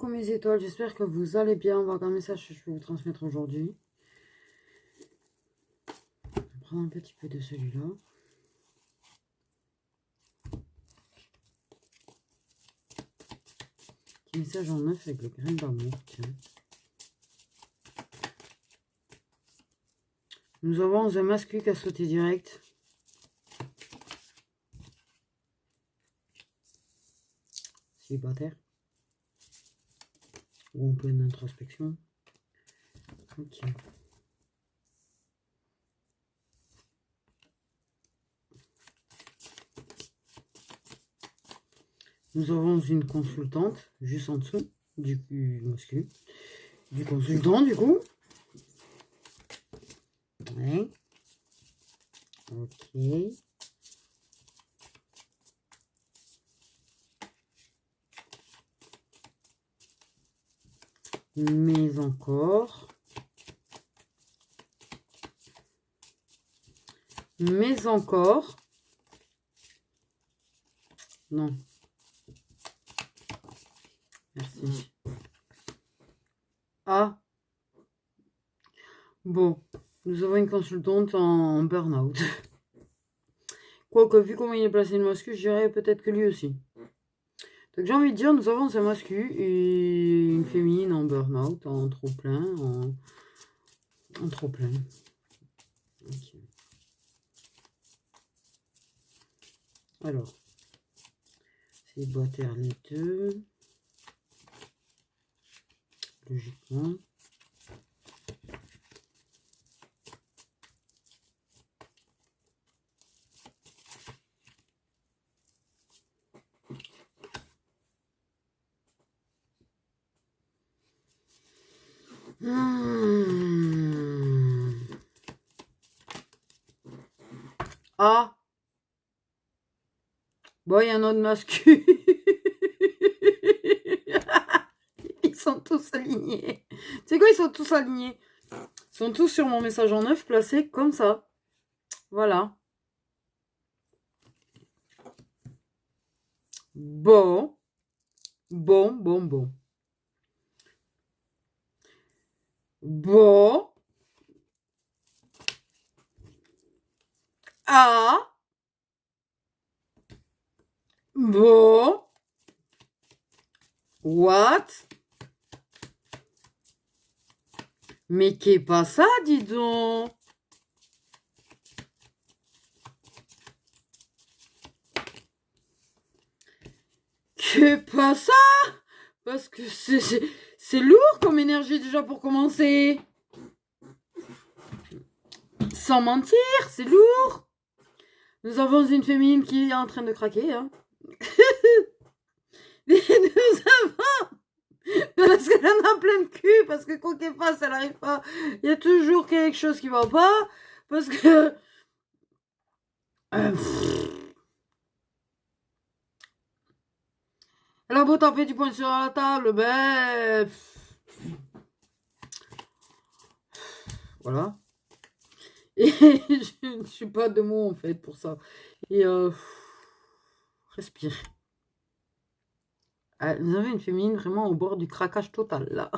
coucou mes étoiles, j'espère que vous allez bien. On va voir un message que je peux vous transmettre aujourd'hui. Je vais prendre un petit peu de celui-là. Petit message en neuf avec le grain d'amour, tiens. Nous avons un masculin qui a sauté direct. Célibataire. Ou en pleine introspection. Ok. Nous avons une consultante, juste en dessous du masculin. Du consultant, du coup. Ouais. Ok. Mais encore. Mais encore. Non. Merci. Ah. Bon. Nous avons une consultante en burn-out. Quoique, vu comment il est placé le mascu, je dirais peut-être que lui aussi. Donc j'ai envie de dire, nous avons un mascu et une féminine en burn-out, en trop-plein, en trop-plein. Okay. Alors, c'est boîtaire les deux. Logiquement. Ah. Bon, il y a un autre mascu. Ils sont tous alignés. Tu sais quoi, ils sont tous alignés. Ils sont tous sur mon message en neuf, placés comme ça. Voilà. Bon. Bon. Bon. Ah. Bon. What? Mais qu'est pas ça, dis donc? Qu'est pas ça? Parce que c'est lourd comme énergie déjà pour commencer. Sans mentir, c'est lourd. Nous avons une féminine qui est en train de craquer. Hein. Nous avons... Parce qu'elle en a plein le cul, parce que quoi qu'elle fasse, elle n'arrive pas. Il y a toujours quelque chose qui va pas. Parce que... Elle a beau taper du poing sur la table, ben... Voilà. Et je ne suis pas de mots, en fait, pour ça. Et... Respire. Ah, vous avez une féminine vraiment au bord du craquage total, là.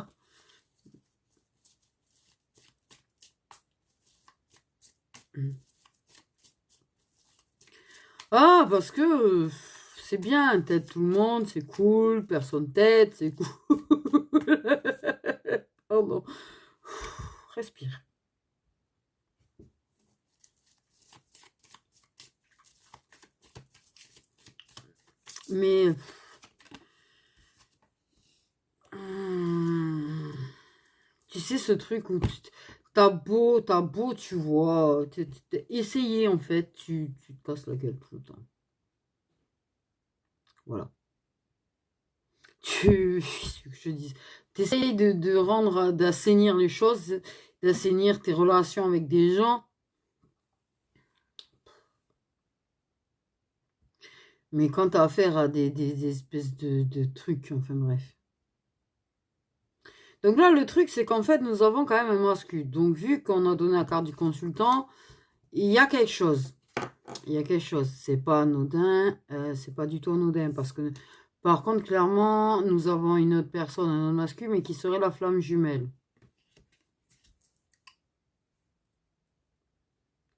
Ah, parce que c'est bien, t'aides tout le monde, c'est cool, personne t'aide, c'est cool. Pardon. Respire. Mais... tu sais, ce truc où t'as beau, tu vois, essayer en fait, tu te casses la gueule tout le temps. Voilà. Je dis, t'essayes de rendre, d'assainir les choses, d'assainir tes relations avec des gens. Mais quand t'as affaire à des espèces de trucs, enfin bref. Donc là, le truc, c'est qu'en fait, nous avons quand même un masque. Donc, vu qu'on a donné la carte du consultant, il y a quelque chose. Il y a quelque chose. C'est pas anodin. C'est pas du tout anodin. Parce Par contre, clairement, nous avons une autre personne, un autre masculin, mais qui serait la flamme jumelle.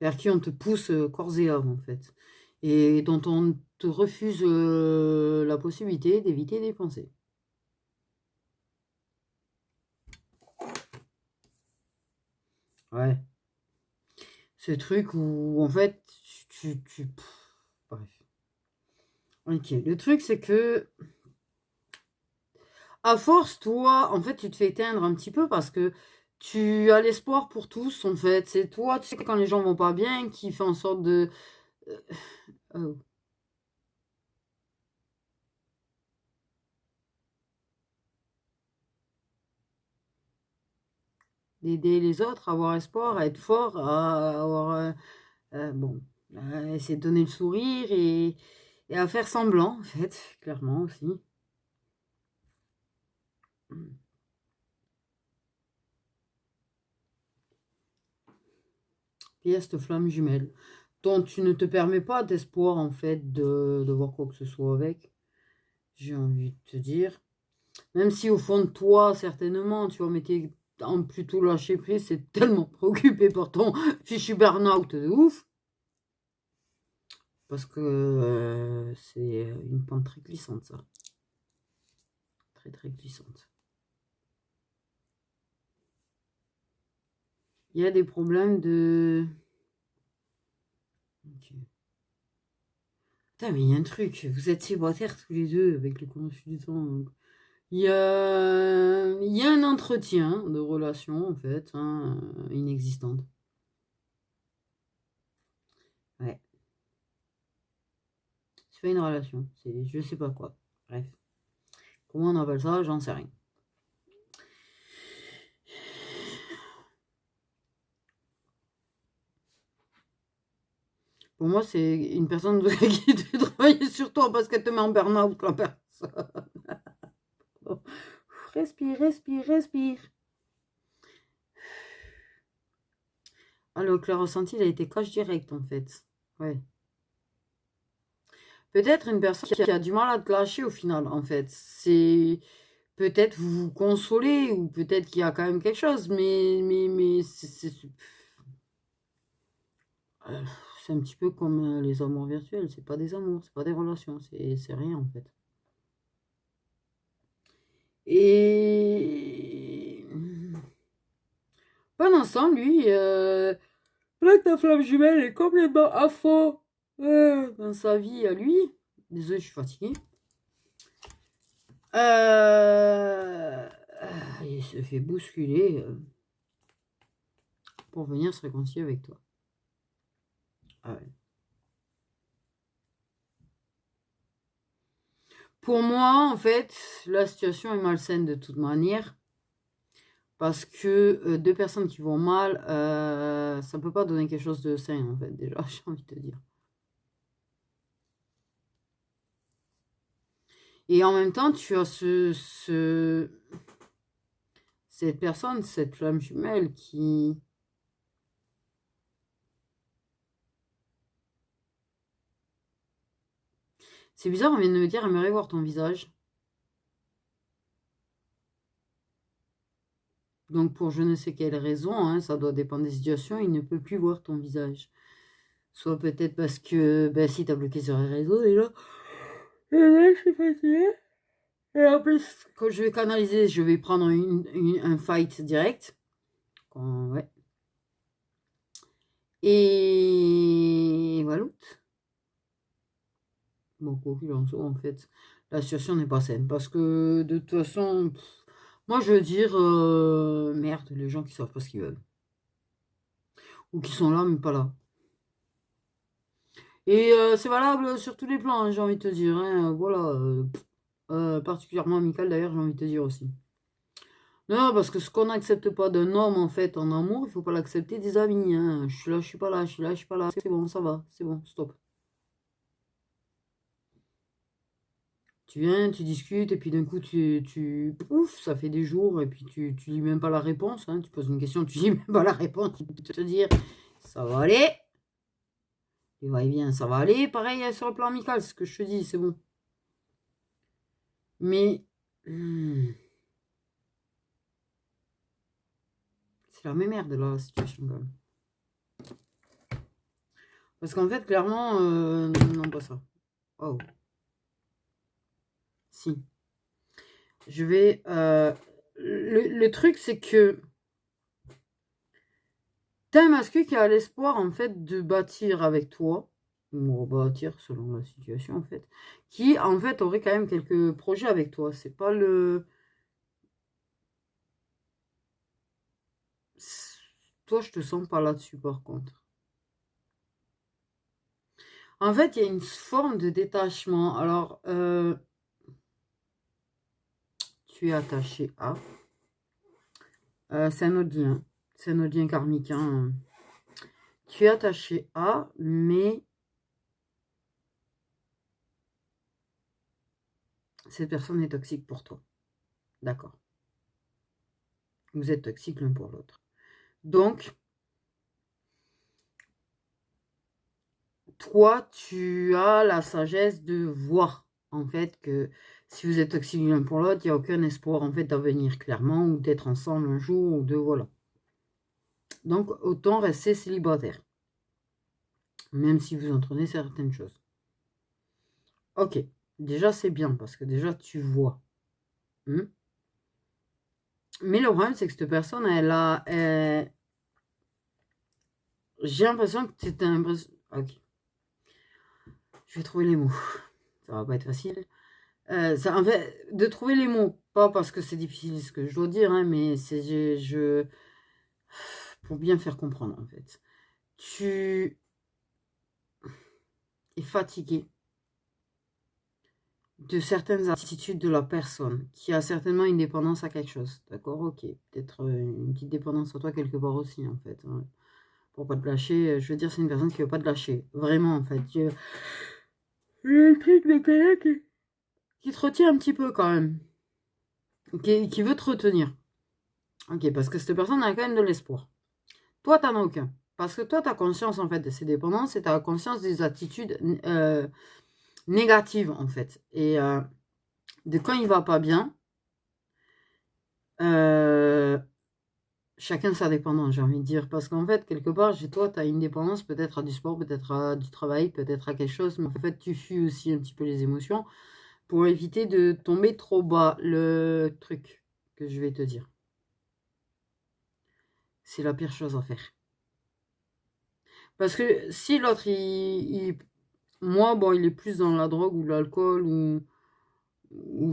Vers qui on te pousse corps et âme, en fait. Et dont on te refuse la possibilité d'éviter des pensées. Ouais. Ce truc où, en fait, bref. Ok, le truc, c'est que, à force, toi, en fait, tu te fais éteindre un petit peu parce que tu as l'espoir pour tous, en fait. C'est toi, tu sais, quand les gens vont pas bien, qui fait en sorte de... oh. D'aider les autres à avoir espoir, à être fort, à avoir... bon, essayer de donner le sourire et à faire semblant, en fait, clairement aussi. Puis il y a cette flamme jumelle, dont tu ne te permets pas d'espoir, en fait, de voir quoi que ce soit avec. J'ai envie de te dire. Même si au fond de toi, certainement, tu vas mettre en plutôt lâcher prise, c'est tellement préoccupé par ton fichu burn-out de ouf. Parce que c'est une pente très glissante, ça. Très, très glissante. Il y a des problèmes de... Okay. Putain, mais il y a un truc. Vous êtes célibataires tous les deux avec les consultants. Il y a un entretien de relation, en fait, hein, inexistante. Ouais. C'est pas une relation. C'est je sais pas quoi. Bref. Comment on appelle ça? J'en sais rien. Pour moi, c'est une personne qui doit travailler sur toi parce qu'elle te met en burn-out, la personne. Respire, respire, respire. Alors que le ressenti, il a été cash direct, en fait. Ouais. Peut-être une personne qui a du mal à te lâcher au final, en fait. C'est... Peut-être vous vous consolez, ou peut-être qu'il y a quand même quelque chose, mais c'est un petit peu comme les amours virtuels. C'est pas des amours, c'est pas des relations, c'est rien, en fait. Et... Pendant ce temps, lui, là, ta flamme jumelle est complètement à fond dans sa vie à lui. Désolé, je suis fatiguée. Il se fait bousculer pour venir se réconcilier avec toi. Ah ouais. Pour moi, en fait, la situation est malsaine de toute manière. Parce que deux personnes qui vont mal, ça peut pas donner quelque chose de sain, en fait, déjà, j'ai envie de te dire. Et en même temps, tu as cette personne, cette flamme jumelle qui... C'est bizarre, on vient de me dire, aimerait voir ton visage. Donc, pour je ne sais quelle raison, hein, ça doit dépendre des situations, il ne peut plus voir ton visage. Soit peut-être parce que, ben, si t'as bloqué sur les réseaux déjà. Et là, je suis fatiguée. Et en plus, quand je vais canaliser, je vais prendre un fight direct. Ouais. Et voilà. Bon, quoi qu'il en soit, en fait, la situation n'est pas saine. Parce que, de toute façon, moi, je veux dire, merde, les gens qui savent pas ce qu'ils veulent. Ou qui sont là, mais pas là. Et c'est valable sur tous les plans, hein, j'ai envie de te dire. Hein, voilà. Particulièrement amical, d'ailleurs, j'ai envie de te dire aussi. Non, parce que ce qu'on n'accepte pas d'un homme, en fait, en amour, il faut pas l'accepter des amis. Hein. Je suis là, je suis pas là, je suis là, je suis pas là. C'est bon, ça va, c'est bon, stop. Tu viens, tu discutes, et puis d'un coup, pouf, ça fait des jours, et puis tu lis même pas la réponse. Hein. Tu poses une question, tu lis même pas la réponse. Tu peux te dire, ça va aller. Et va-et-vient, ça va aller. Pareil sur le plan amical, c'est ce que je te dis, c'est bon. Mais c'est la même merde la situation quand même. Parce qu'en fait, clairement, non, pas ça. Oh. Si. Je vais... le truc, c'est que t'as un masque qui a l'espoir, en fait, de bâtir avec toi, ou rebâtir, selon la situation, en fait, qui, en fait, aurait quand même quelques projets avec toi. C'est pas le... Toi, je te sens pas là-dessus, par contre. En fait, il y a une forme de détachement. Alors, tu es attaché à... c'est un autre lien. C'est un autre lien karmique, hein. Tu es attaché à, mais cette personne est toxique pour toi. D'accord. Vous êtes toxiques l'un pour l'autre. Donc, toi, tu as la sagesse de voir, en fait, que si vous êtes toxiques l'un pour l'autre, il n'y a aucun espoir, en fait, d'avenir clairement, ou d'être ensemble un jour, ou deux, voilà. Donc, autant rester célibataire. Même si vous entretenez certaines choses. Ok. Déjà, c'est bien, parce que déjà, tu vois. Mais le problème, c'est que cette personne, elle a... J'ai l'impression que c'est un... Ok. Je vais trouver les mots. Ça va pas être facile. En fait, de trouver les mots. Pas parce que c'est difficile ce que je dois dire, hein, mais c'est... Pour bien faire comprendre, en fait. Tu es fatigué de certaines attitudes de la personne, qui a certainement une dépendance à quelque chose. D'accord? Ok. Peut-être une petite dépendance à toi quelque part aussi, en fait. Hein. Pour pas te lâcher, je veux dire, c'est une personne qui veut pas te lâcher. Vraiment, en fait. Le truc de quelqu'un qui te retient un petit peu, quand même. Qui veut te retenir. Ok, parce que cette personne a quand même de l'espoir. Toi, t'en as aucun. Parce que toi, tu as conscience, en fait, de ses dépendances et tu as conscience des attitudes négatives, en fait. Et de quand il va pas bien, chacun sa dépendance, j'ai envie de dire. Parce qu'en fait, quelque part, chez toi, tu as une dépendance peut-être à du sport, peut-être à du travail, peut-être à quelque chose. Mais en fait, tu fuis aussi un petit peu les émotions pour éviter de tomber trop bas. Le truc que je vais te dire, c'est la pire chose à faire. Parce que si l'autre, moi, bon, il est plus dans la drogue ou l'alcool ou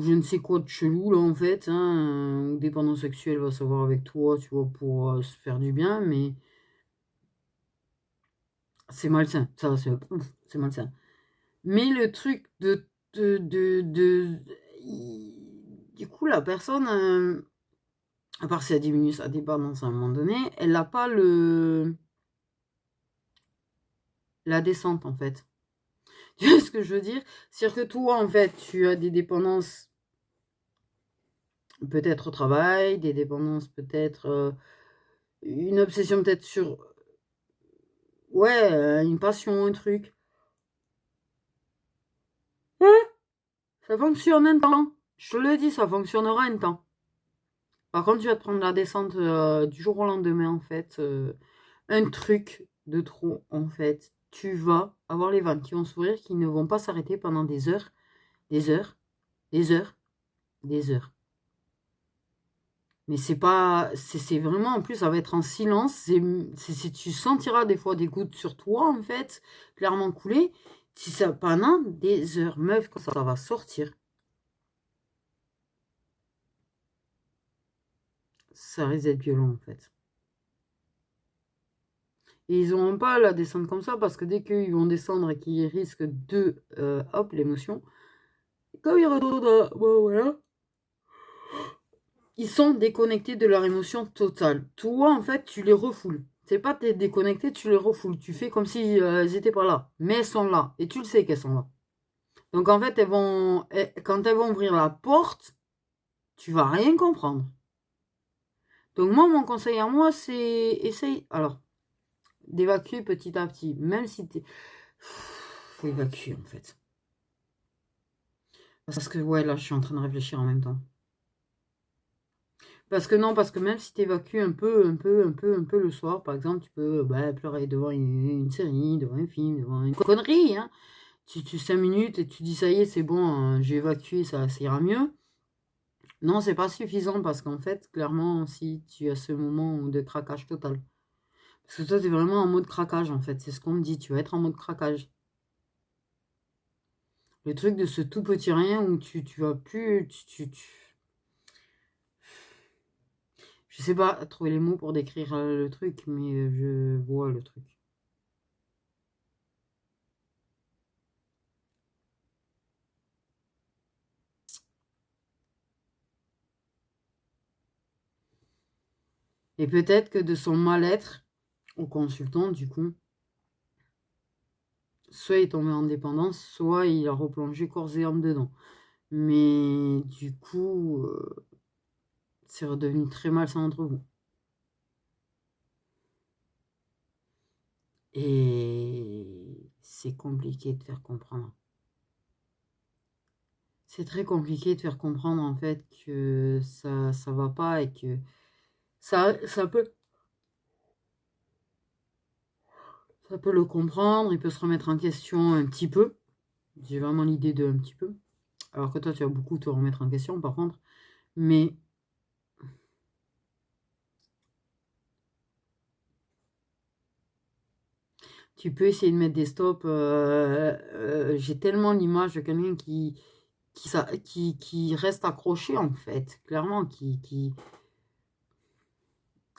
je ne sais quoi de chelou, là, en fait, hein, ou dépendance sexuelle, va savoir avec toi, tu vois, pour se faire du bien, mais c'est malsain, ça, c'est malsain. Mais le truc du coup, la personne, à part si elle diminue sa dépendance à un moment donné, elle n'a pas la descente, en fait. Tu vois ce que je veux dire? C'est-à-dire que toi, en fait, tu as des dépendances peut-être au travail, des dépendances peut-être, une obsession peut-être sur, ouais, une passion, un truc. Ça fonctionne un temps. Je te le dis, ça fonctionnera un temps. Par contre, tu vas te prendre la descente du jour au lendemain, en fait. Un truc de trop, en fait. Tu vas avoir les vannes qui vont s'ouvrir, qui ne vont pas s'arrêter pendant des heures, des heures, des heures, des heures. Mais c'est pas, c'est vraiment, en plus, ça va être en silence. Tu sentiras des fois des gouttes sur toi, en fait, clairement couler. Si ça, pendant des heures, meuf, quand ça va sortir, ça risque d'être violent, en fait. Et ils n'auront pas la descendre comme ça, parce que dès qu'ils vont descendre et qu'ils risquent de, hop, l'émotion, comme ils retournent à, bon, voilà, ils sont déconnectés de leur émotion totale. Toi, en fait, tu les refoules. C'est pas t'es déconnecté, tu les refoules. Tu fais comme si elles n'étaient pas là. Mais elles sont là. Et tu le sais qu'elles sont là. Donc, en fait, quand elles vont ouvrir la porte, tu vas rien comprendre. Donc, moi, mon conseil à moi, c'est essaye, alors, d'évacuer petit à petit. Même si t'es... Faut évacuer, en fait. Parce que, ouais, là, je suis en train de réfléchir en même temps. Parce que non, parce que même si tu évacues un peu le soir, par exemple, tu peux pleurer devant une série, devant un film, devant une connerie, hein. Tu 5 minutes et tu dis ça y est, c'est bon, j'ai évacué, ça ira mieux. Non, c'est pas suffisant parce qu'en fait, clairement, si tu as ce moment de craquage total. Parce que toi, tu es vraiment en mode craquage, en fait. C'est ce qu'on me dit, tu vas être en mode craquage. Le truc de ce tout petit rien où tu vas plus... Je sais pas trouver les mots pour décrire le truc, mais je vois le truc. Et peut-être que de son mal-être au consultant, du coup, soit il est tombé en dépendance, soit il a replongé corps et âme dedans. Mais du coup, c'est redevenu très malsain entre vous. Et c'est compliqué de faire comprendre. C'est très compliqué de faire comprendre en fait que ça va pas et que ça peut le comprendre, il peut se remettre en question un petit peu. J'ai vraiment l'idée de un petit peu. Alors que toi, tu vas beaucoup te remettre en question par contre. Mais tu peux essayer de mettre des stops. J'ai tellement l'image de quelqu'un qui reste accroché en fait. Clairement,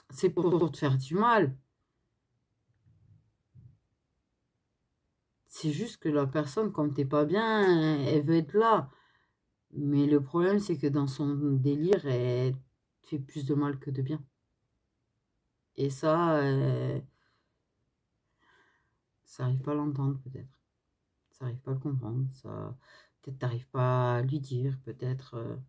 c'est pour te faire du mal. C'est juste que la personne, comme t'es pas bien, elle veut être là. Mais le problème, c'est que dans son délire, elle fait plus de mal que de bien. Et ça arrive pas à l'entendre, peut-être. Ça arrive pas à le comprendre. Peut-être t'arrives pas à lui dire, peut-être.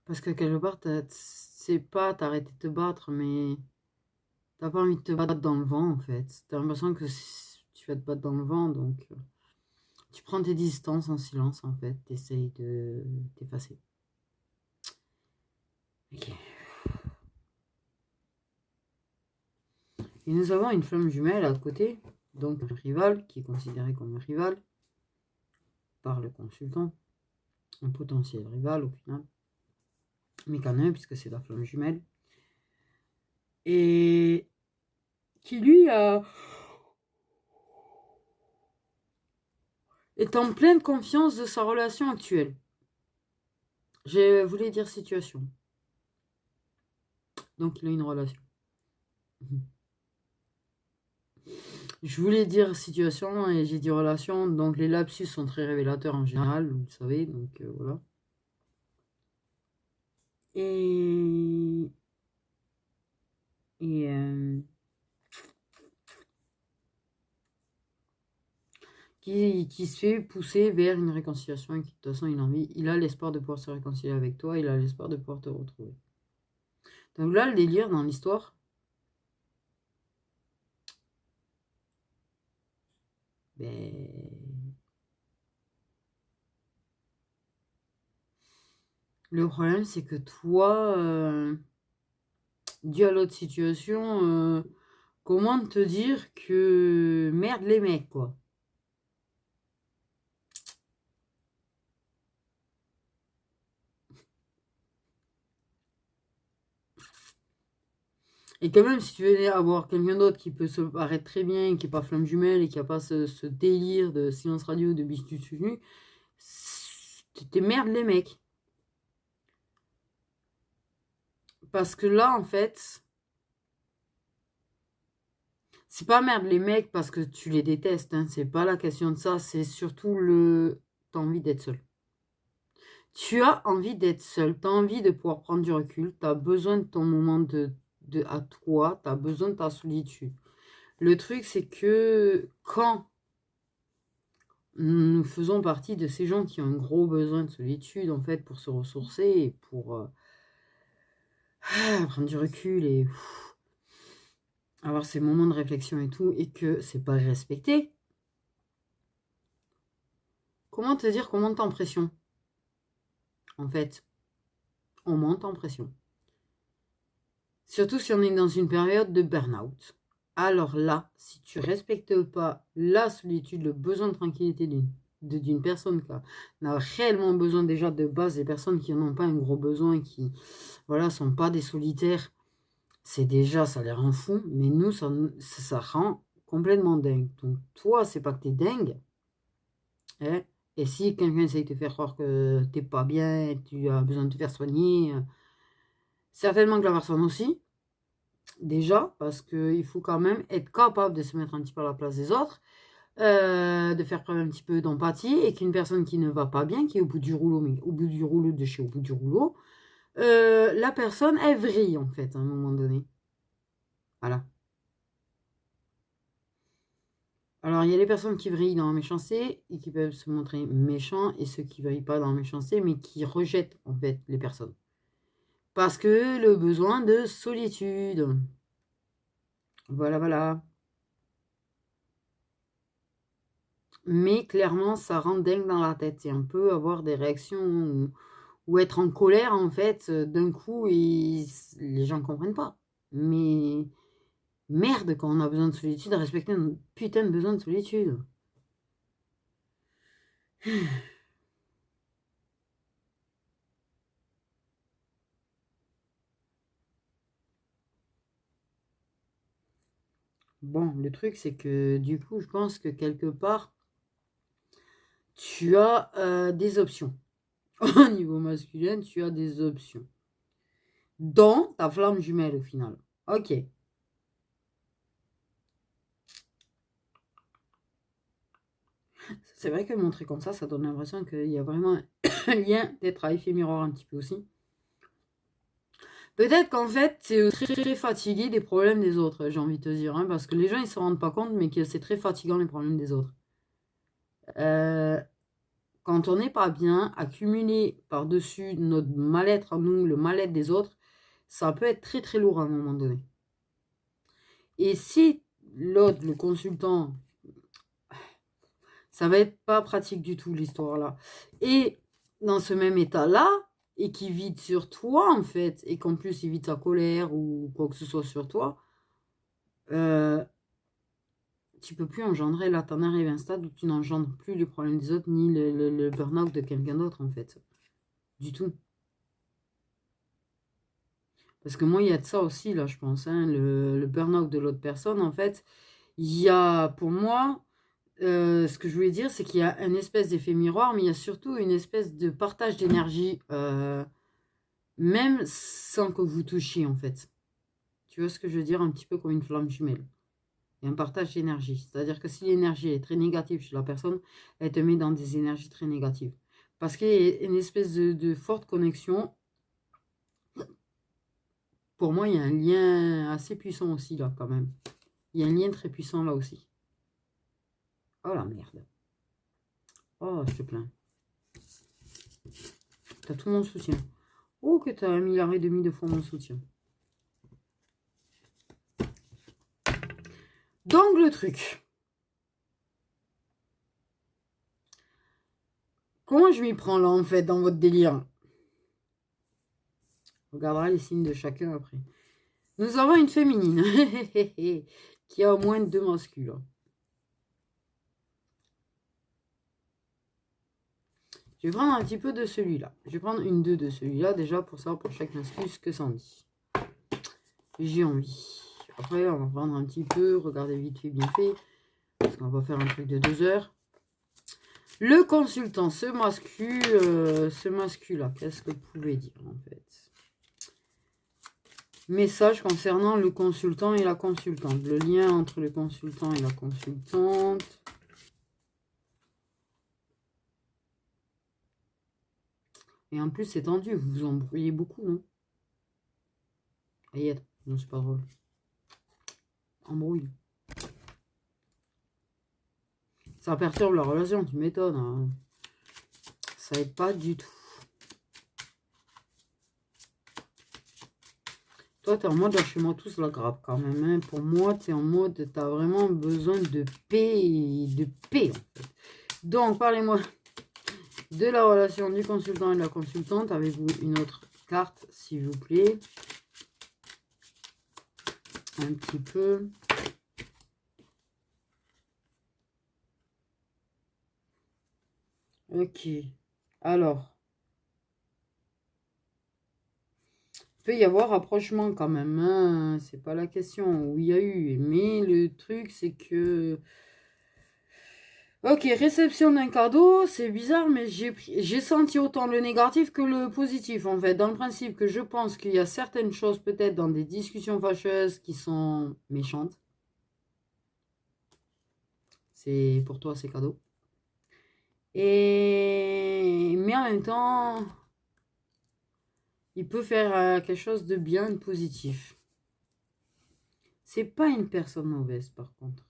Parce que quelque part, c'est pas t'arrêter de te battre, mais t'as pas envie de te battre dans le vent, en fait. T'as l'impression que tu vas te battre dans le vent, donc tu prends tes distances en silence, en fait. T'essayes de t'effacer. Ok. Et nous avons une flamme jumelle à côté, donc un rival, qui est considéré comme un rival par le consultant, un potentiel rival au final, mais quand même, puisque c'est la flamme jumelle, et qui lui est en pleine confiance de sa relation actuelle. Je voulais dire situation. Donc il a une relation. Je voulais dire situation et j'ai dit relation, donc les lapsus sont très révélateurs en général, vous le savez, donc voilà. Et, et qui se fait pousser vers une réconciliation et qui de toute façon il a l'espoir de pouvoir se réconcilier avec toi, il a l'espoir de pouvoir te retrouver. Donc là, le délire dans l'histoire, ben, le problème c'est que toi, dû à l'autre situation, comment te dire que merde les mecs quoi. Et quand même, si tu venais avoir quelqu'un d'autre qui peut se paraître très bien, qui n'est pas flamme jumelle et qui n'a pas ce délire de silence radio, de biche tu t'es merde les mecs. Parce que là, en fait, c'est pas merde les mecs parce que tu les détestes, hein, c'est pas la question de ça, c'est surtout t'as envie d'être seul. Tu as envie d'être seul, tu as envie de pouvoir prendre du recul, tu as besoin de ton moment à toi, tu as besoin de ta solitude. Le truc, c'est que quand nous faisons partie de ces gens qui ont un gros besoin de solitude, en fait, pour se ressourcer et pour prendre du recul et avoir ces moments de réflexion et tout, et que c'est pas respecté, comment te dire qu'on monte en pression? En fait, on monte en pression. Surtout si on est dans une période de burn-out. Alors là, si tu respectes pas la solitude, le besoin de tranquillité d'une personne qui a réellement besoin déjà de base, des personnes qui n'ont pas un gros besoin, qui voilà, sont pas des solitaires, c'est déjà, ça les rend fous, mais nous, ça rend complètement dingue. Donc toi, c'est pas que t'es dingue, hein, et si quelqu'un essaye de te faire croire que t'es pas bien, tu as besoin de te faire soigner, certainement que la personne aussi, déjà, parce qu'il faut quand même être capable de se mettre un petit peu à la place des autres, de faire preuve un petit peu d'empathie, et qu'une personne qui ne va pas bien, qui est au bout du rouleau, mais au bout du rouleau de chez au bout du rouleau, la personne, elle vrille, en fait, à un moment donné. Voilà. Alors, il y a les personnes qui vrillent dans la méchanceté et qui peuvent se montrer méchants, et ceux qui ne vrillent pas dans la méchanceté, mais qui rejettent, en fait, les personnes. Parce que le besoin de solitude. Voilà, voilà. Mais clairement, ça rend dingue dans la tête. Et on peut avoir des réactions ou être en colère, en fait, d'un coup, et les gens ne comprennent pas. Mais merde, quand on a besoin de solitude, à respecter un putain de besoin de solitude. Bon, le truc, c'est que du coup, je pense que quelque part, tu as des options. Au niveau masculin, tu as des options. Dont ta flamme jumelle, au final. Ok. C'est vrai que montrer comme ça donne l'impression qu'il y a vraiment un lien, peut-être à effet miroir un petit peu aussi. Peut-être qu'en fait, c'est très, très fatigué des problèmes des autres, j'ai envie de te dire. Hein, parce que les gens, ils ne se rendent pas compte, mais que c'est très fatigant les problèmes des autres. Quand on n'est pas bien, accumuler par-dessus notre mal-être à nous, le mal-être des autres, ça peut être très, très lourd à un moment donné. Et si l'autre, le consultant, ça va être pas pratique du tout l'histoire là. Et dans ce même état-là, et qui vide sur toi en fait, et qu'en plus il vide sa colère ou quoi que ce soit sur toi, tu peux plus engendrer. Là, t'en arrives à un stade où tu n'engendres plus les problèmes des autres, ni le burn-out de quelqu'un d'autre en fait. Du tout. Parce que moi, il y a de ça aussi, là, je pense. Hein, le burn-out de l'autre personne, en fait, il y a, pour moi, ce que je voulais dire, c'est qu'il y a une espèce d'effet miroir, mais il y a surtout une espèce de partage d'énergie, même sans que vous touchiez, en fait. Tu vois ce que je veux dire? Un petit peu comme une flamme jumelle. Il y a un partage d'énergie. C'est-à-dire que si l'énergie est très négative chez la personne, elle te met dans des énergies très négatives. Parce qu'il y a une espèce de forte connexion. Pour moi, il y a un lien assez puissant aussi, là, quand même. Il y a un lien très puissant, là aussi. Oh, la merde. Oh, je te plains. T'as tout mon soutien. Oh, que t'as 1,5 milliard de fois mon soutien. Donc, le truc. Comment je m'y prends, là, en fait, dans votre délire? On regardera les signes de chacun après. Nous avons une féminine qui a au moins 2 masculins. Je vais prendre un petit peu de celui-là. Je vais prendre une 2 de celui-là, déjà, pour savoir pour chaque masculin ce que ça en dit. J'ai envie. Après, on va prendre un petit peu, regarder vite fait, bien fait. Parce qu'on va faire un truc de 2 heures. Le consultant, ce masculin, qu'est-ce que vous pouvez dire, en fait? Message concernant le consultant et la consultante. Le lien entre le consultant et la consultante. Et en plus, c'est tendu. Vous vous embrouillez beaucoup, non? Ayette. Non, c'est pas drôle. Embrouille. Ça perturbe la relation, tu m'étonnes. Hein. Ça aide pas du tout. Toi, t'es en mode lâchez-moi tous la grappe quand même. Hein. Pour moi, t'es en mode, t'as vraiment besoin de paix, en fait. Donc, parlez-moi de la relation du consultant et de la consultante. Avez-vous une autre carte, s'il vous plaît? Un petit peu. Ok. Alors. Il peut y avoir rapprochement quand même. Hein. C'est pas la question où il y a eu. Mais le truc, c'est que... Ok, réception d'un cadeau, c'est bizarre, mais j'ai senti autant le négatif que le positif, en fait. Dans le principe que je pense qu'il y a certaines choses, peut-être dans des discussions fâcheuses, qui sont méchantes. C'est pour toi, c'est cadeau. Mais en même temps, il peut faire quelque chose de bien, de positif. C'est pas une personne mauvaise, par contre.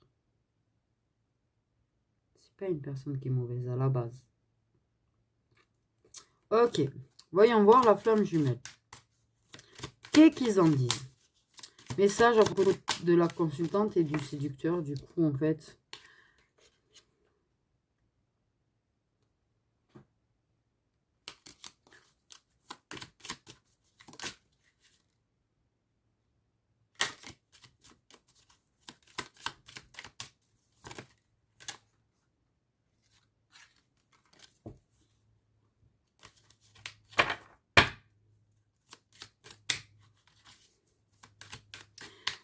Pas une personne qui est mauvaise à la base. Ok, voyons voir la flamme jumelle. Qu'est-ce qu'ils en disent? Message à propos de la consultante et du séducteur, du coup, en fait.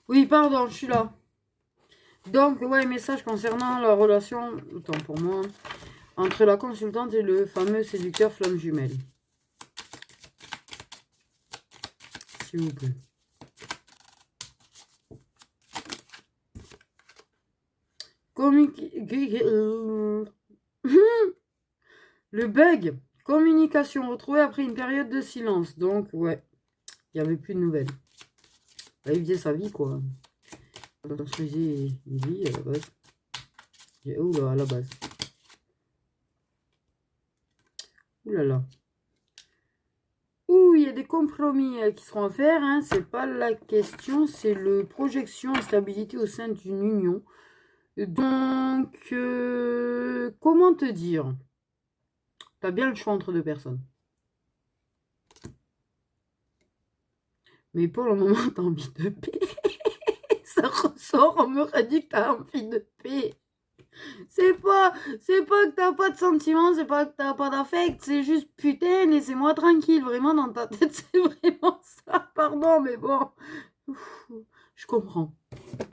Oui, pardon, je suis là. Donc, ouais, message concernant la relation, autant pour moi, entre la consultante et le fameux séducteur flamme jumelle. S'il vous plaît. Le bug. Communication retrouvée après une période de silence. Donc, ouais, il n'y avait plus de nouvelles. Là, il faisait sa vie, quoi. On se faisait une vie à la base. Oula, à la base. Oulala. Ouh, il y a des compromis qui seront à faire. Hein. C'est pas la question. C'est le projection et stabilité au sein d'une union. Donc, comment te dire? T'as bien le choix entre deux personnes. Mais pour le moment, t'as envie de paix. Ça ressort, on m'aurait dit que t'as envie de paix. C'est pas que t'as pas de sentiments, c'est pas que t'as pas d'affect, c'est juste putain, laissez-moi tranquille, vraiment dans ta tête, c'est vraiment ça, pardon, mais bon. Ouf, je comprends.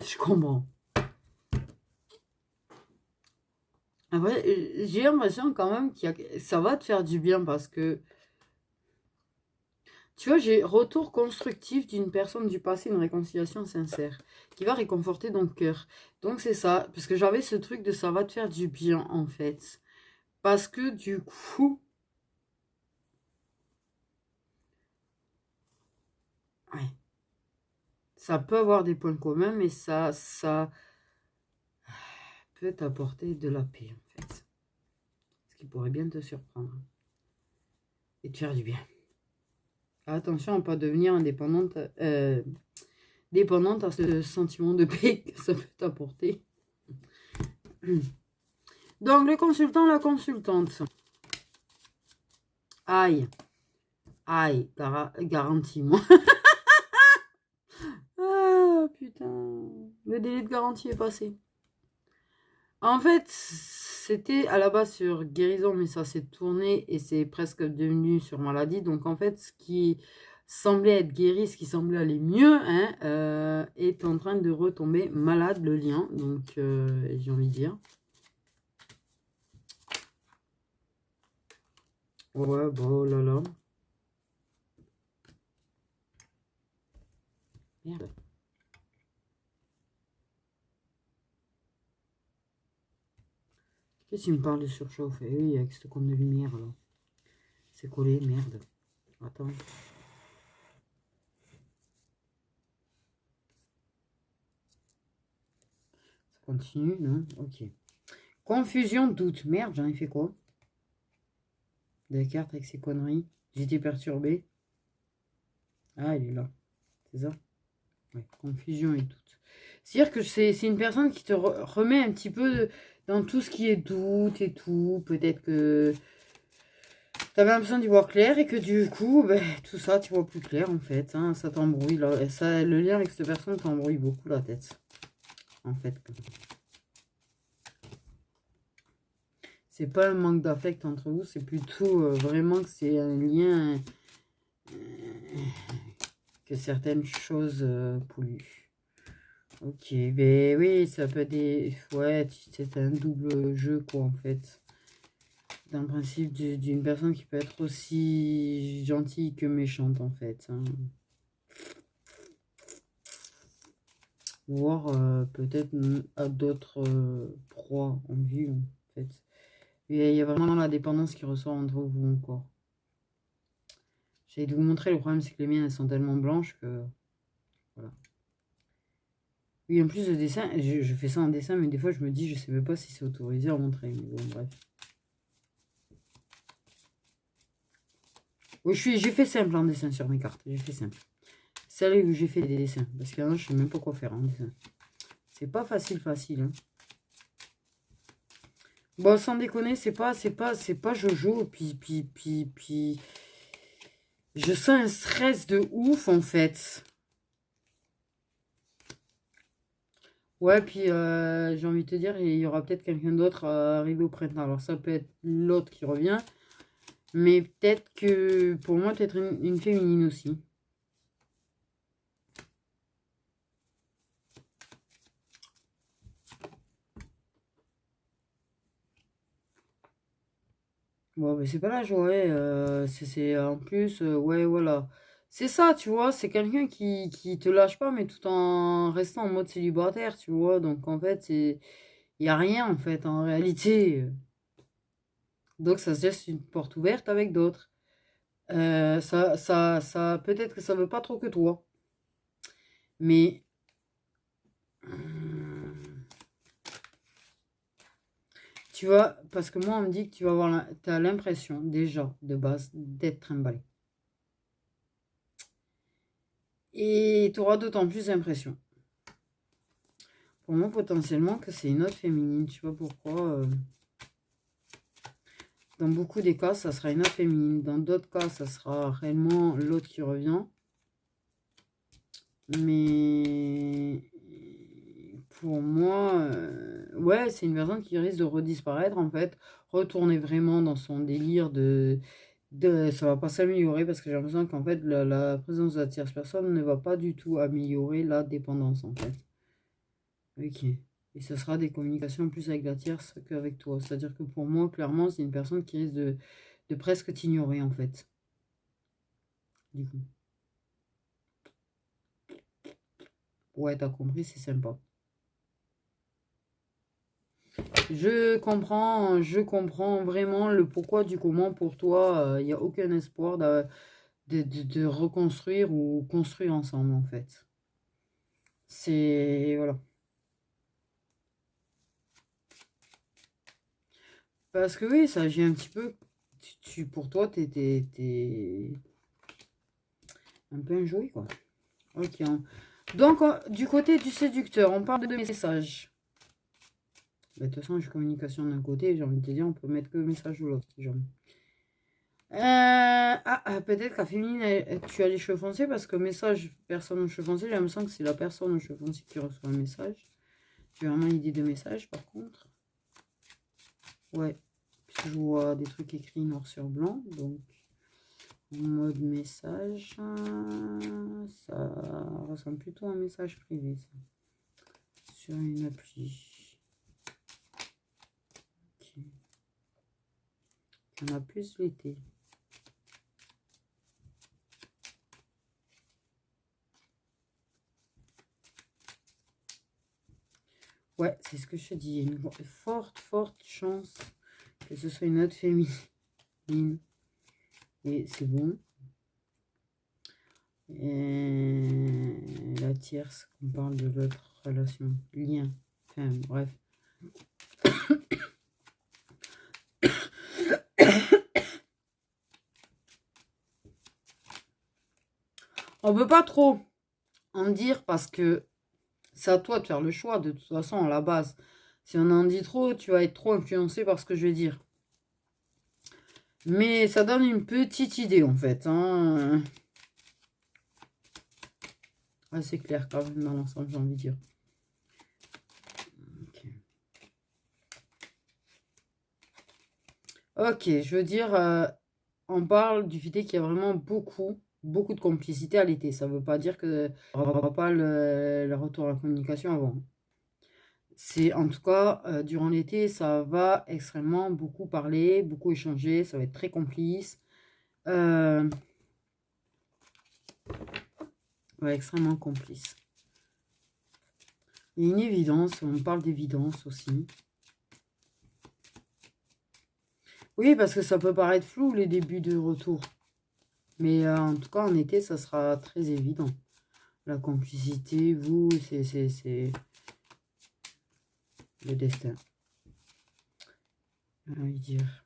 Je comprends. Après, j'ai l'impression quand même que ça va te faire du bien parce que tu vois, j'ai retour constructif d'une personne du passé, une réconciliation sincère, qui va réconforter ton cœur. Donc c'est ça, parce que j'avais ce truc de ça va te faire du bien, en fait. Parce que du coup... Ouais. Ça peut avoir des points communs, mais ça peut t'apporter de la paix, en fait. Ce qui pourrait bien te surprendre. Et te faire du bien. Attention à ne pas devenir indépendante... dépendante à ce sentiment de paix que ça peut t'apporter. Donc, le consultant, la consultante. Aïe. Aïe, garantie, moi. Ah, putain. Le délai de garantie est passé. En fait, c'était à la base sur guérison, mais ça s'est tourné et c'est presque devenu sur maladie. Donc, en fait, ce qui semblait être guéri, ce qui semblait aller mieux, hein, est en train de retomber malade, le lien. Donc, j'ai envie de dire. Ouais, bon, oh là là. Merde. Qu'est-ce qu'il me parle de surchauffe? Eh oui, avec ce compte de lumière, là. C'est collé, merde. Attends. Ça continue, non? Ok. Confusion, doute. Merde, j'en ai fait quoi? Des cartes avec ces conneries. J'étais perturbé. Ah, il est là. C'est ça? Ouais, confusion et doute. C'est-à-dire que c'est une personne qui te remet un petit peu dans tout ce qui est doute et tout. Peut-être que T'avais l'impression d'y voir clair et que du coup, ben, tout ça, tu vois plus clair en fait. Hein, ça t'embrouille. Le lien avec cette personne t'embrouille beaucoup la tête. En fait. C'est pas un manque d'affect entre vous, c'est plutôt vraiment que c'est un lien que certaines choses polluent. Ok, ben oui, ça peut être des... Ouais, c'est un double jeu quoi en fait. D'un principe d'une personne qui peut être aussi gentille que méchante en fait. Hein. Voire peut-être à d'autres proies en vue en fait. Il y a vraiment la dépendance qui ressort entre vous encore. J'essaie de vous montrer, le problème c'est que les miennes elles sont tellement blanches que... Voilà. Oui, en plus le dessin, je fais ça en dessin, mais des fois je me dis, je sais même pas si c'est autorisé à montrer. Mais bon, bref. Oui, j'ai fait simple en dessin sur mes cartes. J'ai fait simple. C'est là où j'ai fait des dessins. Parce que je sais même pas quoi faire en dessin. C'est pas facile, hein. Bon, sans déconner, c'est pas Jojo. Puis, je sens un stress de ouf, en fait. Ouais, puis j'ai envie de te dire, il y aura peut-être quelqu'un d'autre arrivé au printemps. Alors, ça peut être l'autre qui revient. Mais peut-être que, pour moi, peut-être une féminine aussi. Bon, mais c'est pas la joie, ouais, c'est en plus, ouais, voilà. C'est ça, tu vois, c'est quelqu'un qui te lâche pas, mais tout en restant en mode célibataire, tu vois. Donc, en fait, il n'y a rien, en fait, en réalité. Donc, ça se laisse une porte ouverte avec d'autres. Peut-être que ça veut pas trop que toi. Mais, tu vois, parce que moi, on me dit que tu vas avoir, t'as l'impression, déjà, de base, d'être trimballé. Et tu auras d'autant plus l'impression. Pour moi, potentiellement, que c'est une autre féminine. Je sais pas pourquoi. Dans beaucoup des cas, ça sera une autre féminine. Dans d'autres cas, ça sera réellement l'autre qui revient. Mais pour moi, ouais, c'est une personne qui risque de redisparaître, en fait. Retourner vraiment dans son délire ça va pas s'améliorer parce que j'ai l'impression qu'en fait, la présence de la tierce personne ne va pas du tout améliorer la dépendance, en fait. Ok. Et ce sera des communications plus avec la tierce qu'avec toi. C'est-à-dire que pour moi, clairement, c'est une personne qui risque de presque t'ignorer, en fait. Du coup. Ouais, t'as compris, c'est sympa. Je comprends vraiment le pourquoi du comment pour toi. Il n'y a aucun espoir de reconstruire ou construire ensemble, en fait. C'est... Voilà. Parce que oui, ça agit un petit peu... Pour toi, t'es un peu injoué, quoi. Ok. Donc, du côté du séducteur, on parle de messages. Bah, de toute façon, j'ai communication d'un côté, j'ai envie de te dire, on peut mettre que message de l'autre. Peut-être qu'à féminine, tu as les cheveux foncés parce que message, personne aux cheveux foncés, j'ai l'impression que c'est la personne aux cheveux foncés qui reçoit un message. J'ai vraiment l'idée de message, par contre. Ouais, puisque je vois des trucs écrits noir sur blanc, donc... En mode message, ça ressemble plutôt à un message privé, ça. Sur une appli. Okay. On a plus l'été. Ouais, c'est ce que je te dis. Il y a une forte chance que ce soit une autre féminine. Et c'est bon. Et la tierce, on parle de votre relation, lien. Enfin, bref. On peut pas trop en dire parce que c'est à toi de faire le choix, de toute façon, à la base. Si on en dit trop, tu vas être trop influencé par ce que je vais dire. Mais ça donne une petite idée, en fait. Hein. Assez clair, quand même, dans l'ensemble, j'ai envie de dire. Ok, je veux dire, on parle du fait qu'il y a vraiment beaucoup de complicité à l'été. Ça ne veut pas dire que on n'aura pas le retour à la communication avant. C'est en tout cas, durant l'été, ça va extrêmement beaucoup parler, beaucoup échanger, ça va être très complice. Ouais, extrêmement complice. Il y a une évidence, on parle d'évidence aussi. Oui, parce que ça peut paraître flou les débuts de retour. Mais en tout cas, en été, ça sera très évident. La complicité, vous, c'est le destin. J'ai envie de dire.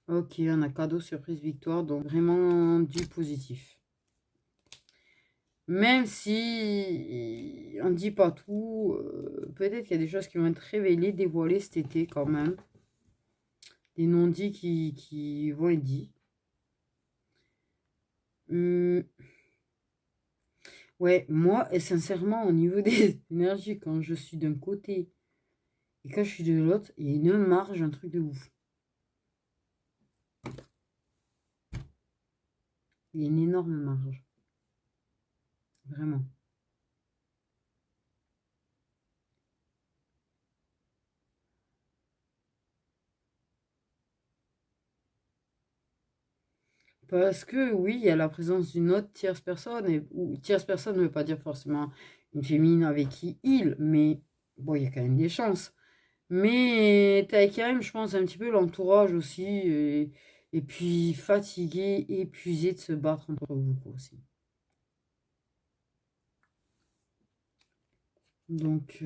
Ok, on a cadeau, surprise, victoire. Donc, vraiment du positif. Même si on ne dit pas tout, peut-être qu'il y a des choses qui vont être révélées, dévoilées cet été quand même. Des non-dits qui vont être dits. Ouais, moi, et sincèrement, au niveau des énergies, quand je suis d'un côté et quand je suis de l'autre, il y a une marge, un truc de ouf. Il y a une énorme marge. Vraiment. Parce que oui, il y a la présence d'une autre tierce personne. Et, ou tierce personne ne veut pas dire forcément une féminine avec qui il, mais bon, il y a quand même des chances. Mais t'as quand même, je pense, un petit peu l'entourage aussi. Et puis fatigué, épuisé de se battre entre vous aussi. Donc,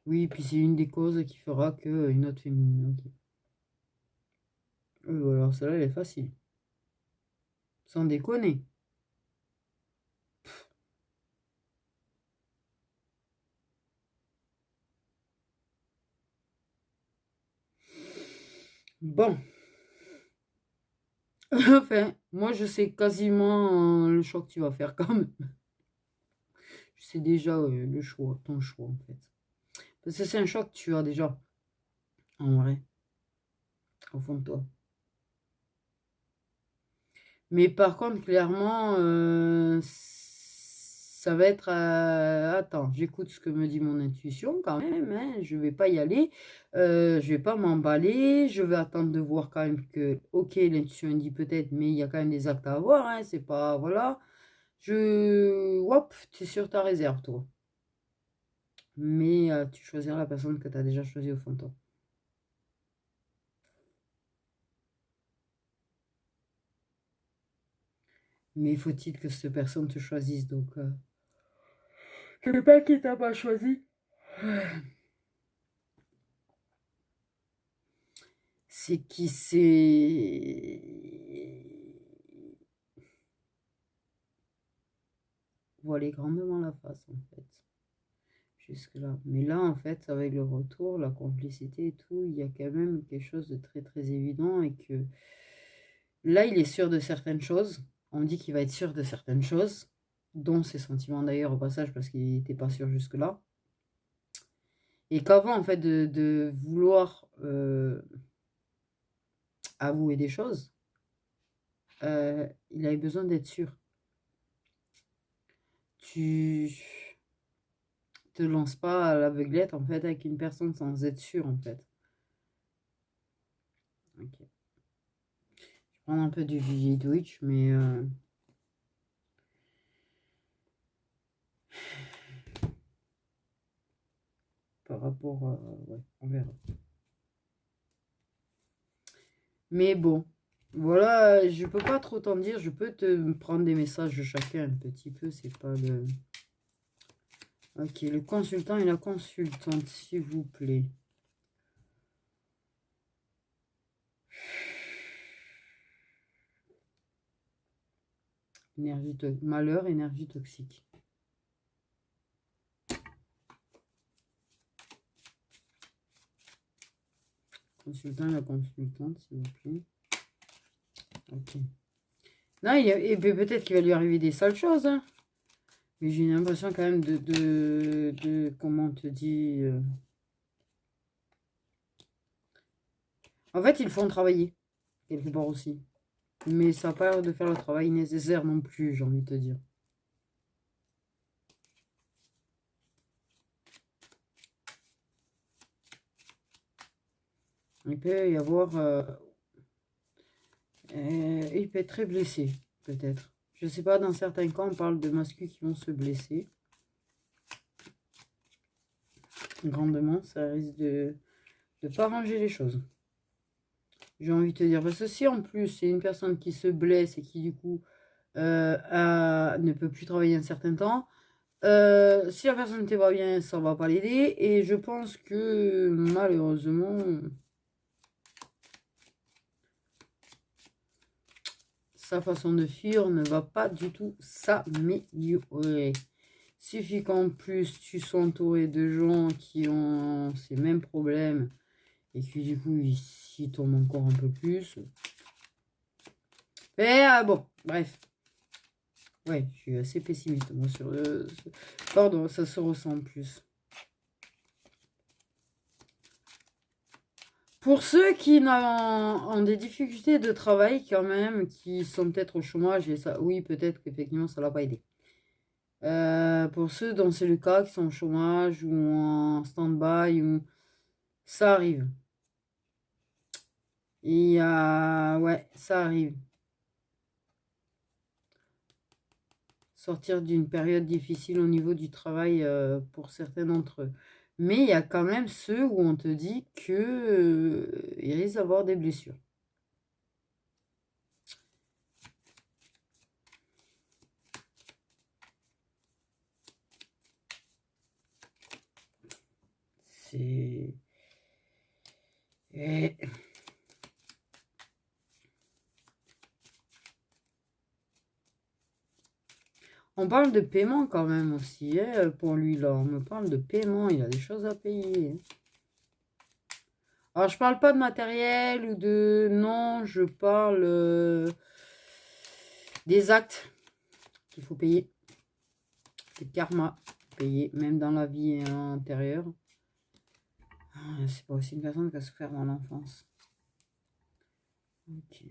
oui, puis c'est une des causes qui fera qu'une autre féminine. Ok. Alors celle-là, elle est facile. Sans déconner. Bon. Enfin, moi, je sais quasiment le choix que tu vas faire quand même. Je sais déjà le choix, ton choix en fait. Parce que c'est un choix que tu as déjà, en vrai, au fond de toi. Mais par contre, clairement, ça va être... attends, j'écoute ce que me dit mon intuition quand même. Hein, je vais pas y aller. Je vais pas m'emballer. Je vais attendre de voir quand même que, ok, l'intuition dit peut-être, mais il y a quand même des actes à avoir. Hein, c'est pas... Voilà. Hop, tu es sur ta réserve, toi. Mais tu choisiras la personne que tu as déjà choisie au fond de toi. Mais faut-il que cette personne te choisisse, donc... Je sais pas qui t'a pas choisi. C'est qui c'est... Voiler grandement la face, en fait. Jusque-là. Mais là, en fait, avec le retour, la complicité et tout, il y a quand même quelque chose de très, très évident et que... Là, il est sûr de certaines choses. On dit qu'il va être sûr de certaines choses, dont ses sentiments d'ailleurs au passage, parce qu'il n'était pas sûr jusque-là. Et qu'avant, en fait, de vouloir avouer des choses, il avait besoin d'être sûr. Tu te lances pas à l'aveuglette, en fait, avec une personne sans être sûr, en fait. Ok. Je prends un peu du Twitch, mais... par rapport... ouais, on verra. Mais bon, voilà, je peux pas trop t'en dire. Je peux te prendre des messages de chacun un petit peu, c'est pas le... Ok, le consultant et la consultante, s'il vous plaît. Malheur, énergie toxique. Consultant, la consultante, s'il vous plaît. Ok. Non, et peut-être qu'il va lui arriver des sales choses, hein. Mais j'ai l'impression quand même comment on te dit... En fait, ils le font travailler, quelque part aussi. Mais ça n'a pas l'air de faire le travail nécessaire non plus, j'ai envie de te dire. Il peut y avoir... il peut être très blessé, peut-être. Je sais pas, dans certains cas, on parle de masculins qui vont se blesser. Grandement, ça risque de ne pas ranger les choses. J'ai envie de te dire, parce que si en plus c'est une personne qui se blesse et qui du coup ne peut plus travailler un certain temps, si la personne n'était pas bien, ça va pas l'aider. Et je pense que malheureusement, sa façon de fuir ne va pas du tout s'améliorer. Suffit qu'en plus tu sois entouré de gens qui ont ces mêmes problèmes et qui du coup ils s'y tombent encore un peu plus. Mais bon, bref. Ouais, je suis assez pessimiste moi sur pardon, ça se ressent en plus. Pour ceux qui ont des difficultés de travail quand même, qui sont peut-être au chômage, et ça, oui, peut-être qu'effectivement ça ne l'a pas aidé. Pour ceux dont c'est le cas, qui sont au chômage ou en stand-by, ou... ça arrive. Et ouais, ça arrive. Sortir d'une période difficile au niveau du travail pour certains d'entre eux. Mais il y a quand même ceux où on te dit que ils risquent d'avoir des blessures. C'est... On parle de paiement quand même aussi, hein, pour lui là. On me parle de paiement, il a des choses à payer. Alors je parle pas de matériel ou de... Non, je parle des actes qu'il faut payer. C'est karma, payer, même dans la vie antérieure. C'est pas aussi une personne qui a souffert dans l'enfance. Ok.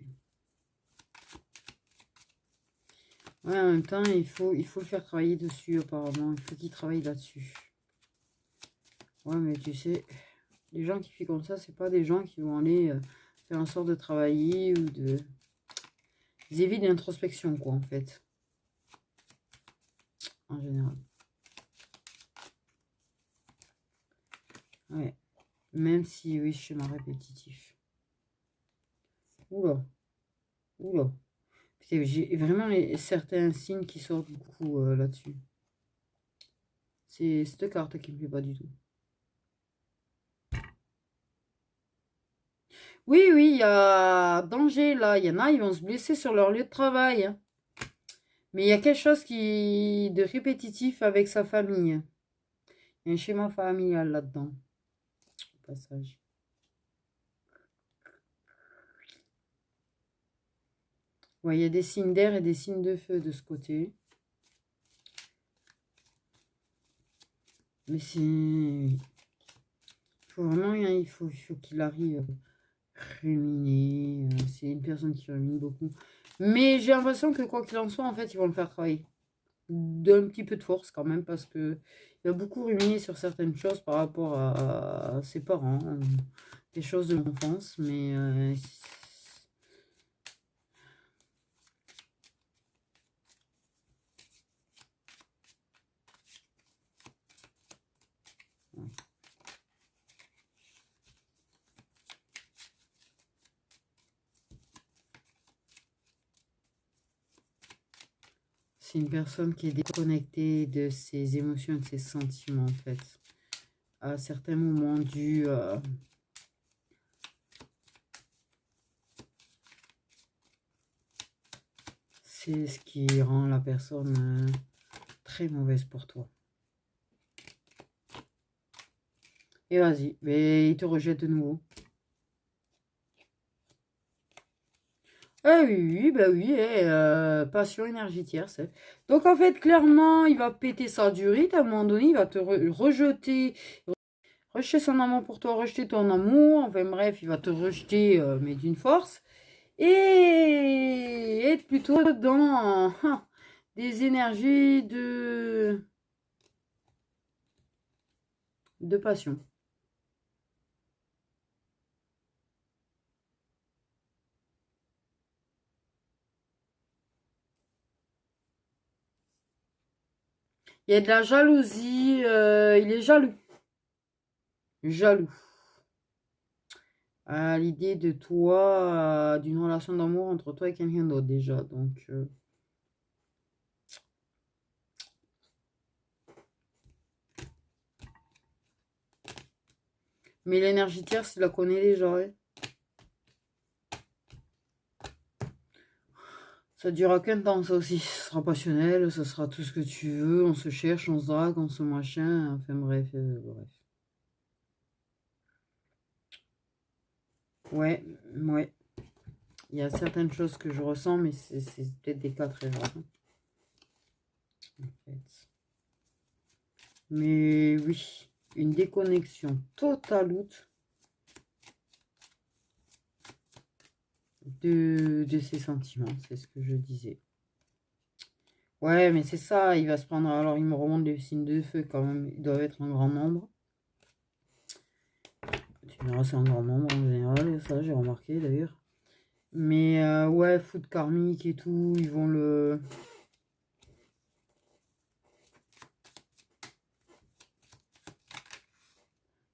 Ouais, en même temps, il faut le faire travailler dessus, apparemment. Il faut qu'il travaille là-dessus. Ouais, mais tu sais, les gens qui font comme ça, c'est pas des gens qui vont aller faire en sorte de travailler ou de... Ils évitent l'introspection, quoi, en fait. En général. Ouais. Même si, oui, schéma répétitif. Oula. Oula. J'ai vraiment certains signes qui sortent beaucoup là-dessus. C'est cette carte qui me plaît pas du tout. Oui, oui, il y a danger là. Il y en a, ils vont se blesser sur leur lieu de travail, hein. Mais il y a quelque chose de répétitif avec sa famille. Il y a un schéma familial là-dedans. Au passage. Ouais, il y a des signes d'air et des signes de feu de ce côté. Mais c'est... Il faut vraiment, il faut qu'il arrive à ruminer. C'est une personne qui rumine beaucoup. Mais j'ai l'impression que quoi qu'il en soit, en fait, ils vont le faire travailler. D'un petit peu de force quand même, parce que il a beaucoup ruminé sur certaines choses par rapport à ses parents. Des choses de l'enfance, mais... c'est une personne qui est déconnectée de ses émotions et de ses sentiments, en fait. À certains moments du... c'est ce qui rend la personne très mauvaise pour toi. Et vas-y, mais il te rejette de nouveau. Ah oui, oui, bah oui, passion, énergie tierce. Donc en fait, clairement, il va péter sa durite. À un moment donné, il va te rejeter son amour pour toi, rejeter ton amour. Enfin bref, il va te rejeter, mais d'une force. Et être plutôt dans des énergies de passion. Il y a de la jalousie, il est jaloux. Jaloux. À l'idée de toi, d'une relation d'amour entre toi et quelqu'un d'autre déjà. Donc, mais l'énergie tierce, il la connaît déjà. Ouais. Ça durera qu'un temps, ça aussi. Ce sera passionnel, ça sera tout ce que tu veux. On se cherche, on se drague, on se machin. Enfin bref, bref. Ouais, ouais. Il y a certaines choses que je ressens, mais c'est peut-être des cas très rares. En fait. Mais oui, une déconnexion totale de ses sentiments, c'est ce que je disais. Ouais, mais c'est ça, il va se prendre. Alors, il me remonte les signes de feu quand même, ils doivent être un grand nombre. Tu verras, c'est un grand nombre en général, ça j'ai remarqué d'ailleurs. Mais ouais, foot karmique et tout, ils vont le.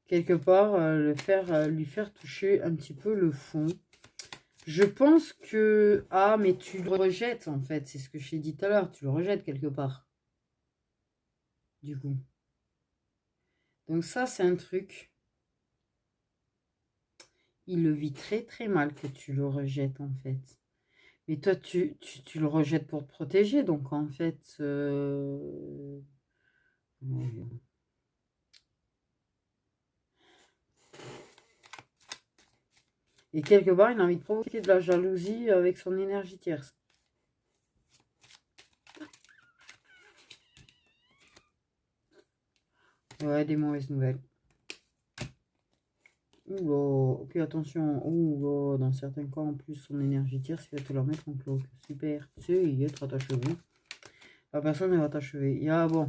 Quelque part, lui faire toucher un petit peu le fond. Je pense que... Ah, mais tu le rejettes, en fait. C'est ce que je t'ai dit tout à l'heure. Tu le rejettes quelque part. Du coup. Donc ça, c'est un truc. Il le vit très, très mal que tu le rejettes, en fait. Mais toi, tu le rejettes pour te protéger. Donc, en fait... Et quelque part, il a envie de provoquer de la jalousie avec son énergie tierce. Ouais, des mauvaises nouvelles. Ouh, ok, attention. Ouh, dans certains cas, en plus, son énergie tierce, il va te la mettre en cloque. Super. Tu sais, il est à t'achever. La personne, elle va t'achever. Il y a, bon.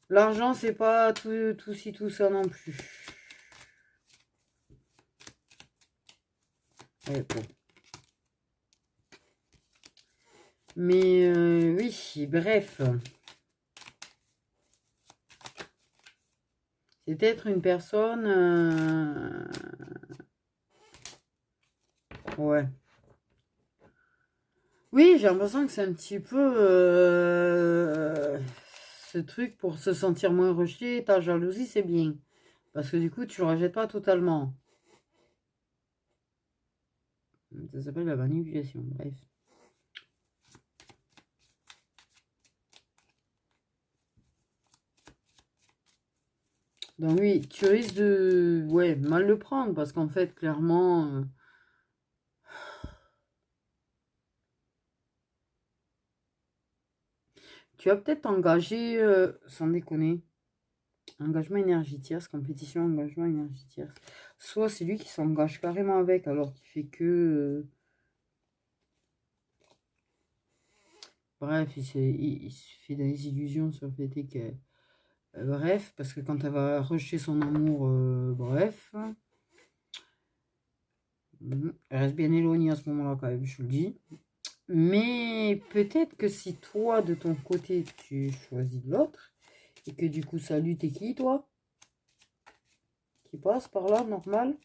L'argent, c'est pas tout ci, tout ça non plus. Ouais, bon. Mais oui, bref. C'est peut-être une personne... Ouais. Oui, j'ai l'impression que c'est un petit peu ce truc pour se sentir moins rejeté. Ta jalousie, c'est bien. Parce que du coup, tu le rejettes pas totalement. Ça s'appelle la manipulation. Bref. Donc oui, tu risques de mal le prendre. Parce qu'en fait, clairement... tu vas peut-être t'engager, sans déconner, engagement énergie tierce, compétition, engagement énergie tierce. Soit c'est lui qui s'engage carrément avec, alors qu'il fait que... bref, il se fait des illusions sur le fait que... bref, parce que quand elle va rejeter son amour, bref... elle reste bien éloignée à ce moment-là quand même, je le dis. Mais peut-être que si toi, de ton côté, tu choisis l'autre, et que du coup, ça lui, t'es qui, toi? Qui passe par là, normal.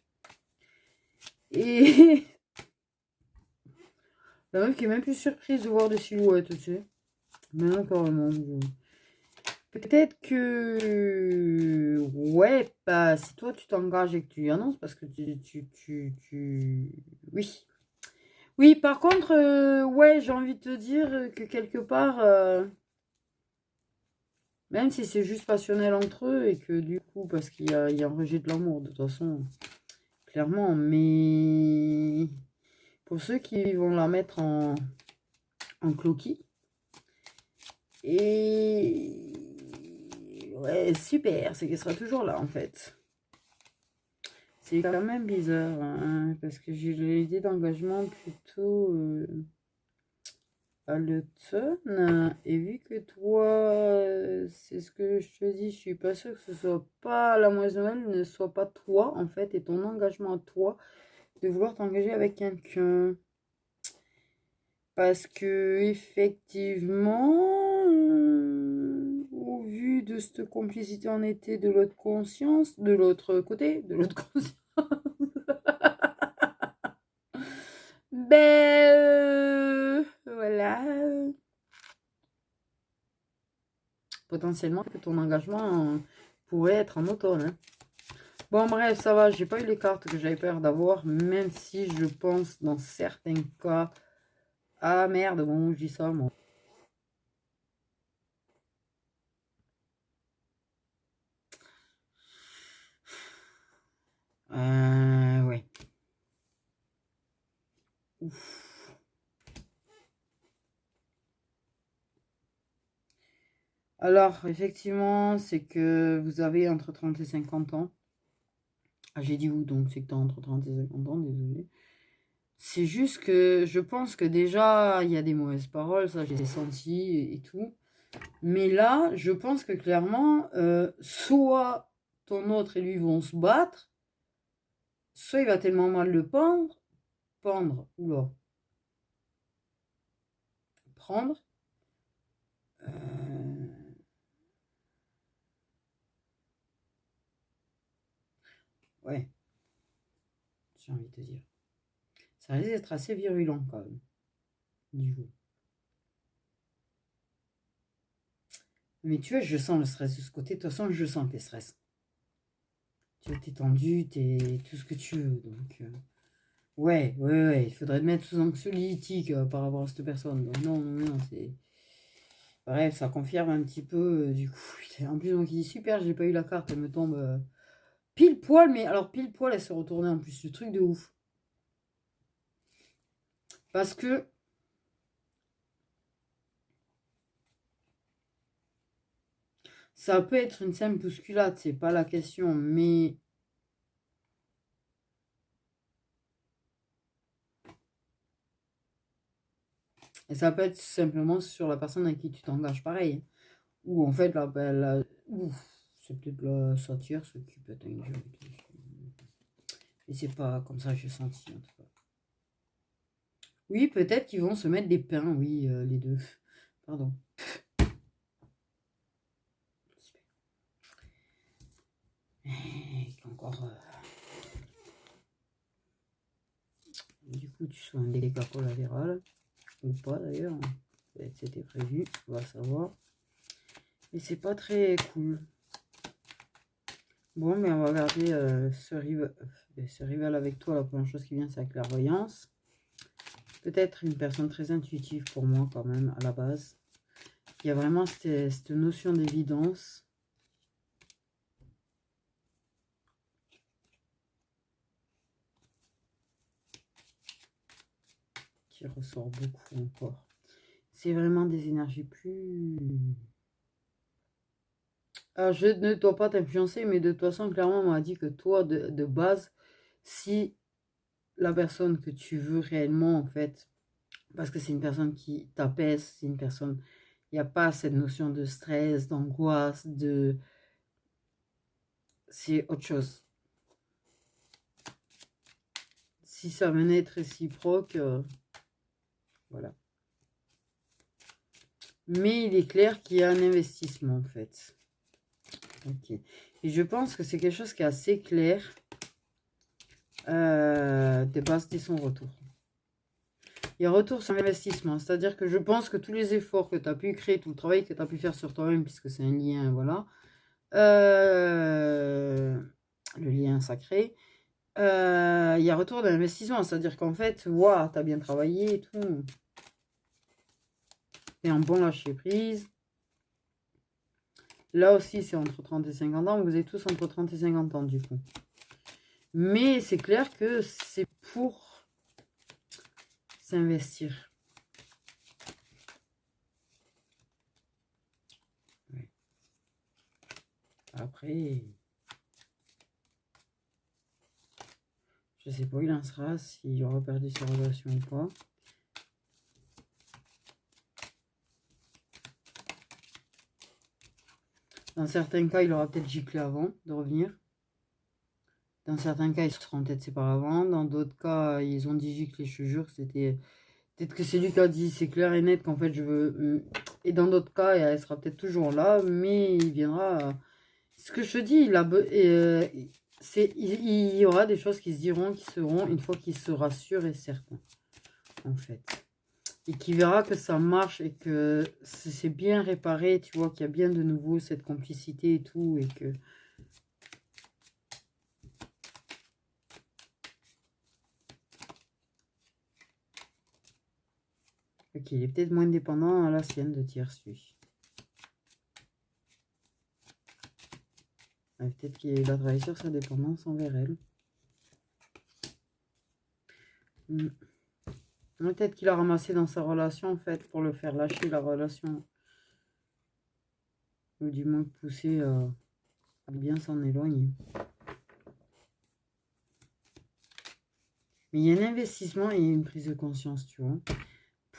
Et la meuf qui est même plus surprise de voir des silhouettes, tu sais. Mais non, carrément. Peut-être que... Ouais, bah, si toi, tu t'engages et que tu lui annonces, parce que Oui. Oui, par contre, ouais, j'ai envie de te dire que quelque part... même si c'est juste passionnel entre eux et que du coup, parce il y a un rejet de l'amour, de toute façon, clairement, mais Pour ceux qui vont la mettre en cloquis. Et ouais, super, c'est qu'elle sera toujours là en fait. C'est quand même bizarre, hein, parce que j'ai l'idée d'engagement plutôt à l'automne. Et vu que toi, c'est ce que je te dis, je suis pas sûre que ce soit pas la Noël, ne soit pas toi en fait, et ton engagement à toi de vouloir t'engager avec quelqu'un. Parce que effectivement, au vu de cette complicité en été de l'autre conscience, de l'autre côté, de l'autre conscience, ben voilà, potentiellement que ton engagement pourrait être en automne. Hein. Bon bref, ça va, j'ai pas eu les cartes que j'avais peur d'avoir, même si je pense dans certains cas, ah merde, bon je dis ça moi. Ouais. Ouf. Alors, effectivement, c'est que vous avez entre 30 et 50 ans. Ah, j'ai dit où donc? C'est que tu as entre 30 et 50 ans, désolé. C'est juste que je pense que déjà, il y a des mauvaises paroles, ça j'ai senti et tout. Mais là, je pense que clairement, soit ton autre et lui vont se battre, soit il va tellement mal le oula, prendre. Ouais, j'ai envie de te dire. Ça risque d'être assez virulent quand même, du coup. Mais tu vois, je sens le stress de ce côté. De toute façon, je sens tes stress. Tu es tendu, t'es tout ce que tu veux. Donc, ouais, il faudrait te mettre sous anxiolytique par rapport à cette personne. Donc, non, c'est... Bref, ça confirme un petit peu, du coup. Putain, en plus, moi qui dis super, j'ai pas eu la carte, elle me tombe pile poil. Mais alors, pile poil, elle s'est retournée en plus. Le truc de ouf. Parce que... Ça peut être une simple bousculade, c'est pas la question, mais... Et ça peut être simplement sur la personne avec qui tu t'engages pareil. Ou en fait, là, ben, c'est peut-être la satire, ce qui peut être un jeu. Et c'est pas comme ça que j'ai senti, en tout cas. Oui, peut-être qu'ils vont se mettre des pains, oui, les deux. Pardon. Et encore... Du coup, tu sois un dégât collatéral. Ou pas, d'ailleurs. C'était prévu, on va savoir. Mais c'est pas très cool. Bon, mais on va garder ce rival avec toi. La première chose qui vient, c'est la clairvoyance. Peut-être une personne très intuitive pour moi, quand même, à la base. Il y a vraiment cette notion d'évidence. Qui ressort beaucoup encore. C'est vraiment des énergies plus... Alors, je ne dois pas t'influencer, mais de toute façon, clairement, on m'a dit que toi, de base, si la personne que tu veux réellement, en fait, parce que c'est une personne qui t'apaise, c'est une personne... Il n'y a pas cette notion de stress, d'angoisse, de... C'est autre chose. Si ça venait être réciproque, voilà. Mais il est clair qu'il y a un investissement, en fait. Ok. Et je pense que c'est quelque chose qui est assez clair. C'était son retour. Il y a retour sur investissement. C'est-à-dire que je pense que tous les efforts que tu as pu créer, tout le travail que tu as pu faire sur toi-même, puisque c'est un lien, voilà. Le lien sacré. Il y a retour d'investissement. C'est-à-dire qu'en fait, waouh, tu as bien travaillé et tout. Et un bon lâcher prise. Là aussi, c'est entre 30 et 50 ans. Vous êtes tous entre 30 et 50 ans, du coup. Mais c'est clair que c'est pour s'investir. Ouais. Après, je sais pas où il en sera, s'il aura perdu sa relation ou pas. Dans certains cas, il aura peut-être giclé avant de revenir. Dans certains cas, ils se seront peut-être séparés avant. Dans d'autres cas, ils ont dit giclé, je te jure, c'était... Peut-être que c'est lui qui a dit, c'est clair et net qu'en fait, je veux... Et dans d'autres cas, elle sera peut-être toujours là, mais il viendra... Ce que je te dis, il y aura des choses qui se diront, qui seront, une fois qu'il sera sûr et certain, en fait. Et qui verra que ça marche et que c'est bien réparé, tu vois, qu'il y a bien de nouveau cette complicité et tout, et que... Ok, il est peut-être moins dépendant à la sienne de tierce, lui. Peut-être qu'il a travaillé sur sa dépendance envers elle. Peut-être qu'il a ramassé dans sa relation, en fait, pour le faire lâcher la relation. Ou du moins pousser à bien s'en éloigner. Mais il y a un investissement et une prise de conscience, tu vois.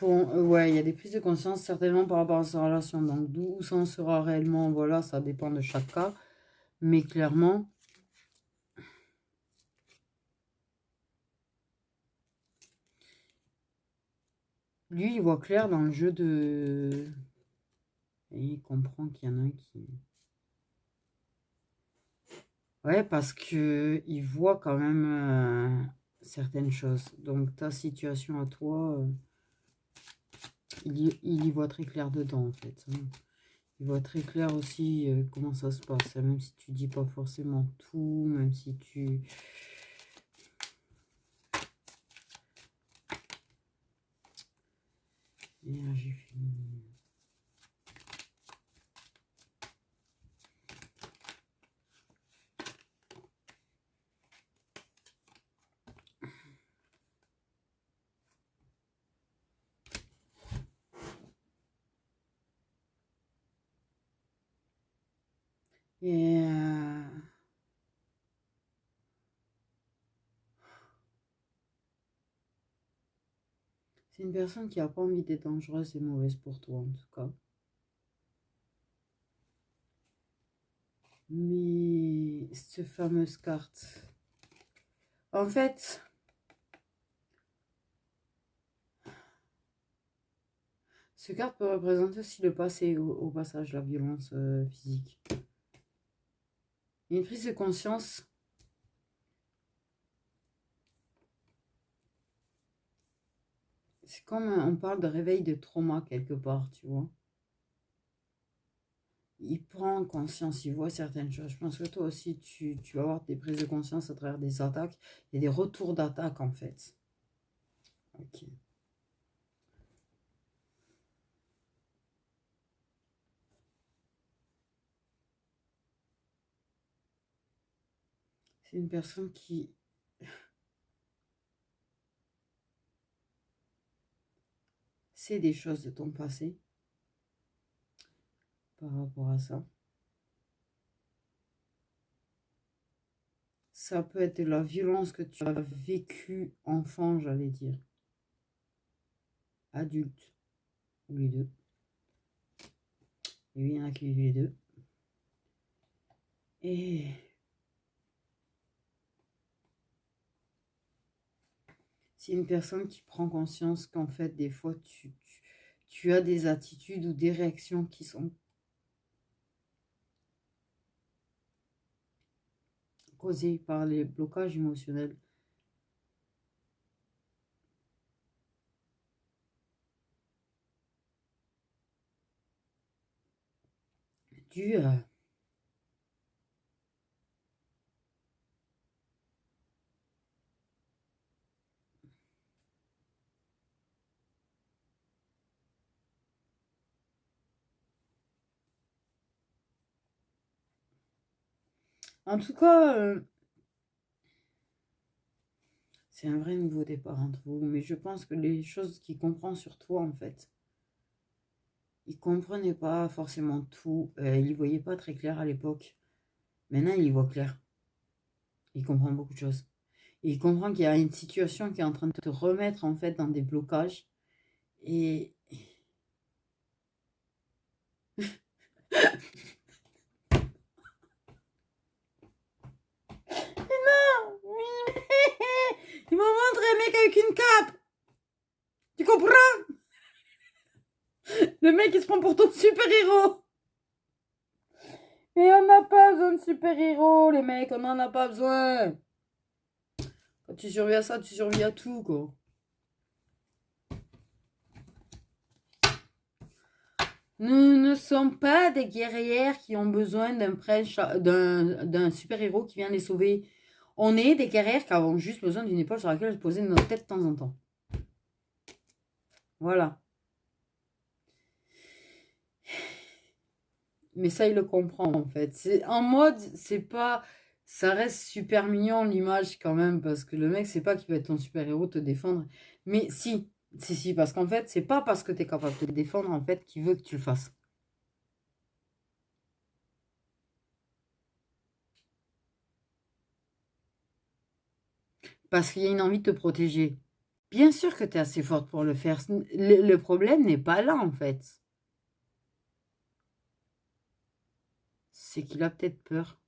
Ouais, il y a des prises de conscience certainement par rapport à sa relation. Donc, d'où ça en sera réellement, voilà, ça dépend de chaque cas. Mais clairement, lui, il voit clair dans le jeu de... Et il comprend qu'il y en a un qui... Ouais, parce que il voit quand même certaines choses. Donc, ta situation à toi, il y voit très clair dedans, en fait. Hein. Il voit très clair aussi comment ça se passe. Même si tu dis pas forcément tout, même si tu... Et là, j'ai fini. Et c'est une personne qui n'a pas envie d'être dangereuse et mauvaise pour toi, en tout cas. Mais cette fameuse carte... En fait... Cette carte peut représenter aussi le passé, au passage, la violence physique. Il y a une prise de conscience. C'est comme on parle de réveil de trauma quelque part, tu vois. Il prend conscience, il voit certaines choses. Je pense que toi aussi, tu vas avoir des prises de conscience à travers des attaques et des retours d'attaque, en fait. Ok. C'est une personne qui... sait des choses de ton passé par rapport à ça. Ça peut être de la violence que tu as vécue enfant, j'allais dire. Adulte. Ou les deux. Et oui, il y en a qui vivent les deux. Et... c'est une personne qui prend conscience qu'en fait, des fois, tu as des attitudes ou des réactions qui sont causées par les blocages émotionnels. Dû à... En tout cas, C'est un vrai nouveau départ entre vous. Mais je pense que les choses qu'il comprend sur toi, en fait, il comprenait pas forcément tout. Il y voyait pas très clair à l'époque. Maintenant, il y voit clair. Il comprend beaucoup de choses. Et il comprend qu'il y a une situation qui est en train de te remettre, en fait, dans des blocages. Et... Non! Il m'a montré un mec avec une cape! Tu comprends? Le mec, il se prend pour ton super-héros! Mais on n'a pas besoin de super-héros, les mecs, on n'en a pas besoin! Quand tu survis à ça, tu survis à tout, quoi. Nous ne sommes pas des guerrières qui ont besoin d'un super-héros qui vient les sauver. On est des guerrières qui avons juste besoin d'une épaule sur laquelle poser notre tête de temps en temps. Voilà. Mais ça, il le comprend, en fait. C'est en mode, c'est pas... Ça reste super mignon, l'image, quand même, parce que le mec, c'est pas qu'il va être ton super-héros, te défendre. Mais si, parce qu'en fait, c'est pas parce que tu es capable de te défendre, en fait, qu'il veut que tu le fasses. Parce qu'il y a une envie de te protéger. Bien sûr que tu es assez forte pour le faire. Le problème n'est pas là, en fait. C'est qu'il a peut-être peur.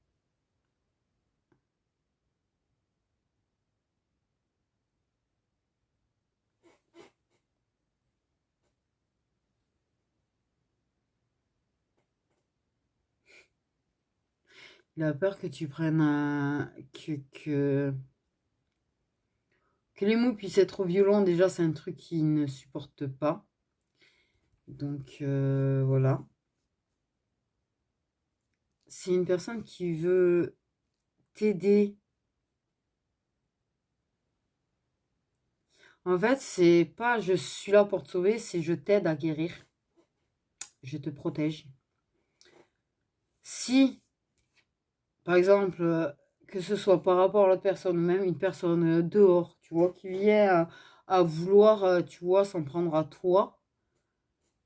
Il a peur que tu prennes un... Que les mots puissent être trop violents. Déjà, c'est un truc qu'il ne supporte pas. Donc, voilà. C'est une personne qui veut t'aider. En fait, c'est pas je suis là pour te sauver, c'est je t'aide à guérir. Je te protège. Si, par exemple, que ce soit par rapport à l'autre personne ou même une personne dehors, tu vois, qui vient à vouloir, tu vois, s'en prendre à toi,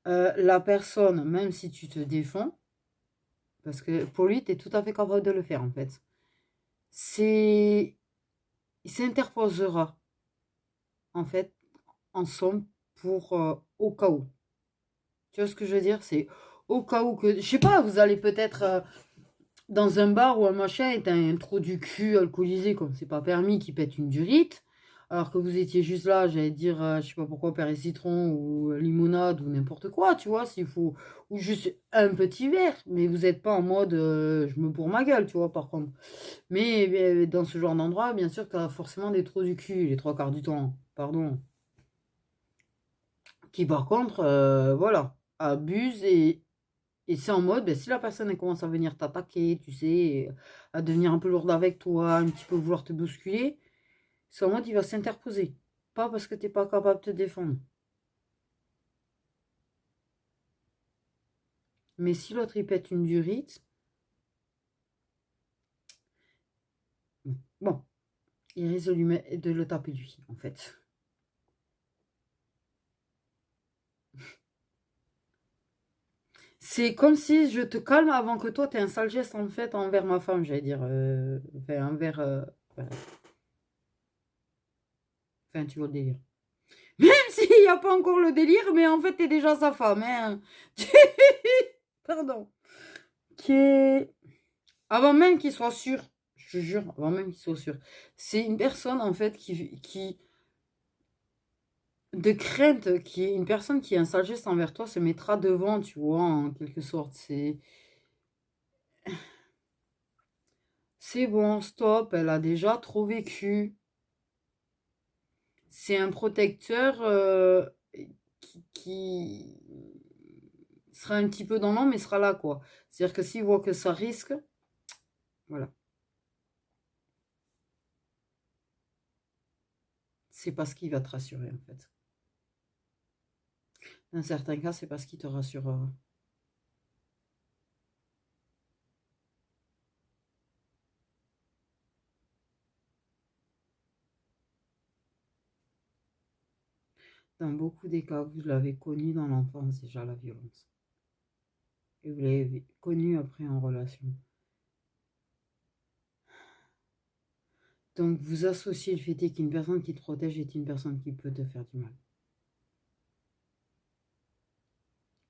la personne, même si tu te défends, parce que pour lui, tu es tout à fait capable de le faire, en fait, c'est... Il s'interposera, en fait, en somme, pour au cas où. Tu vois ce que je veux dire? C'est au cas où que... Je sais pas, vous allez peut-être dans un bar ou un machin et t'as un trou du cul alcoolisé, comme c'est pas permis, qui pète une durite, alors que vous étiez juste là, j'allais dire, je sais pas pourquoi, Perrier citron ou limonade ou n'importe quoi, tu vois, s'il faut... Ou juste un petit verre, mais vous n'êtes pas en mode, je me bourre ma gueule, tu vois, par contre. Mais dans ce genre d'endroit, bien sûr, t'as forcément des trous du cul, les trois quarts du temps, pardon. Qui par contre, voilà, abuse et c'est en mode, ben, si la personne elle commence à venir t'attaquer, tu sais, à devenir un peu lourde avec toi, un petit peu vouloir te bousculer, c'est en mode il va s'interposer. Pas parce que t'es pas capable de te défendre. Mais si l'autre il pète une durite, bon, il risque de le taper lui, en fait. C'est comme si je te calme avant que toi, tu aies un sale geste en fait envers ma femme, j'allais dire. Enfin, envers. Voilà. Enfin, tu vois le délire. Même s'il n'y a pas encore le délire, mais en fait, tu es déjà sa femme. Hein. Pardon. Qui est... Avant même qu'il soit sûr, je te jure, avant même qu'il soit sûr, c'est une personne en fait qui de crainte, qui est une personne qui a un sale geste envers toi, se mettra devant, tu vois, en quelque sorte. C'est bon, stop, elle a déjà trop vécu. C'est un protecteur qui sera un petit peu dans l'ombre, mais sera là, quoi. C'est-à-dire que s'il voit que ça risque, voilà. C'est parce qu'il va te rassurer, en fait. Dans certains cas, c'est parce qu'il te rassurera. dans beaucoup des cas, vous l'avez connu dans l'enfance déjà, la violence. Et vous l'avez connu après en relation. Donc, vous associez le fait qu'une personne qui te protège est une personne qui peut te faire du mal.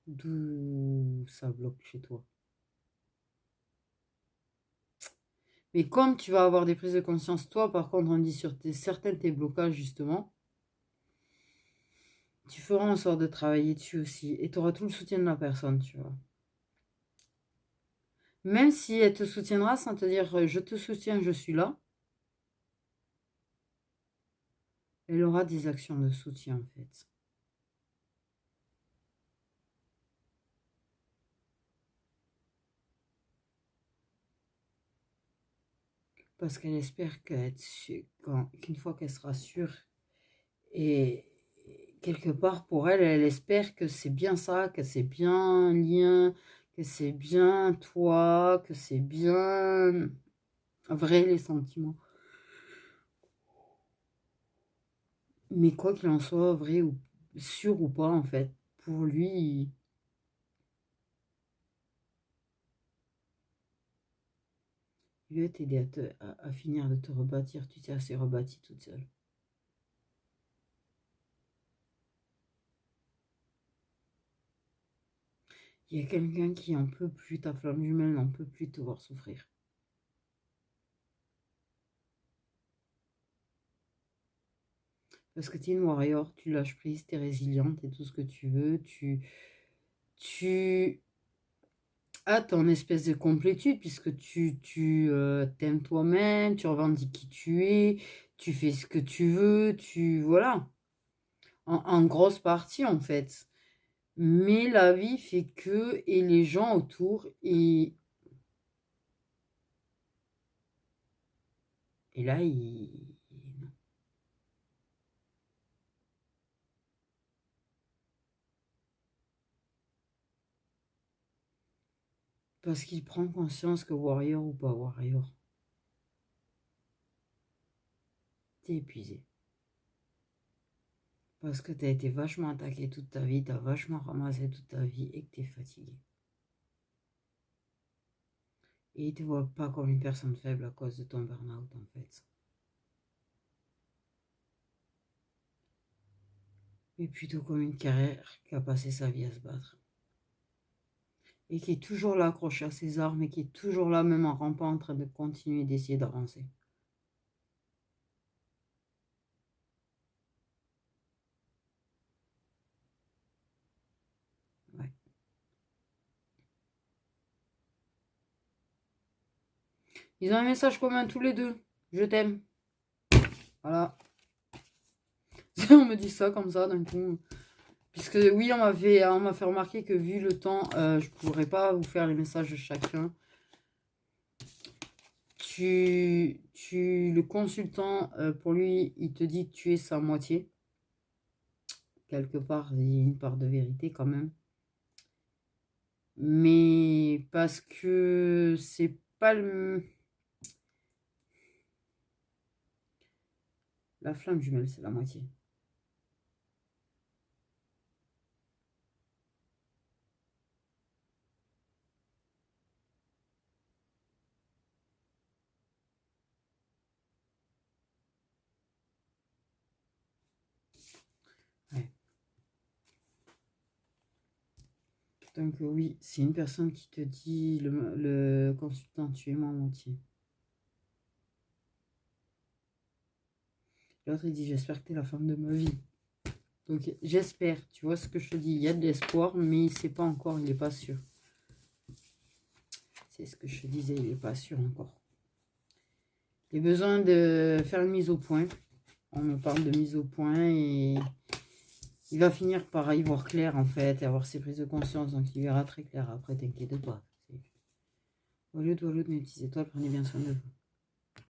D'où ça bloque chez toi. Mais comme tu vas avoir des prises de conscience, toi, par contre, on dit sur certains de tes blocages, justement, tu feras en sorte de travailler dessus aussi. Et tu auras tout le soutien de la personne, tu vois. Même si elle te soutiendra sans te dire je te soutiens, je suis là, elle aura des actions de soutien, en fait. Parce qu'elle espère qu'une fois qu'elle sera sûre, et quelque part pour elle, elle espère que c'est bien ça, que c'est bien un lien, que c'est bien toi, que c'est bien vrai les sentiments. Mais quoi qu'il en soit, vrai ou sûr ou pas, en fait, pour lui, il veut t'aider à finir de te rebâtir. Tu t'es assez rebâtie toute seule. Il y a quelqu'un qui en peut plus, ta flamme jumelle n'en peut plus te voir souffrir. Parce que tu es une warrior, tu lâches prise, tu es résiliente, et tout ce que tu veux, tu as ton espèce de complétude, puisque tu t'aimes toi-même, tu revendiques qui tu es, tu fais ce que tu veux, voilà. En grosse partie, en fait. Mais la vie fait que, et les gens autour, et là, parce qu'il prend conscience que warrior ou pas warrior, t'es épuisé. Parce que t'as été vachement attaqué toute ta vie, t'as vachement ramassé toute ta vie et que t'es fatigué. Et il te voit pas comme une personne faible à cause de ton burn-out, en fait. Mais plutôt comme une carrière qui a passé sa vie à se battre. Et qui est toujours là accroché à ses armes et qui est toujours là même en rampant en train de continuer d'essayer d'avancer. Ouais. Ils ont un message commun tous les deux. Je t'aime. Voilà. On me dit ça comme ça d'un coup. Puisque oui, on m'a fait remarquer que vu le temps, je ne pourrais pas vous faire les messages de chacun. Le consultant, pour lui, il te dit que tu es sa moitié. Quelque part, il y a une part de vérité quand même. Mais parce que c'est pas le... La flamme jumelle, c'est la moitié. Ouais. Donc oui, c'est une personne qui te dit, le consultant, tu es ma moitié. L'autre, il dit, j'espère que tu es la femme de ma vie. Donc j'espère, tu vois ce que je te dis, il y a de l'espoir, mais il ne sait pas encore, il n'est pas sûr. C'est ce que je te disais, il n'est pas sûr encore. Il a besoin de faire une mise au point. On me parle de mise au point et il va finir par y voir clair en fait et avoir ses prises de conscience. Donc il verra très clair après, t'inquiète pas. Au lieu de mes petites étoiles, prenez bien soin de vous.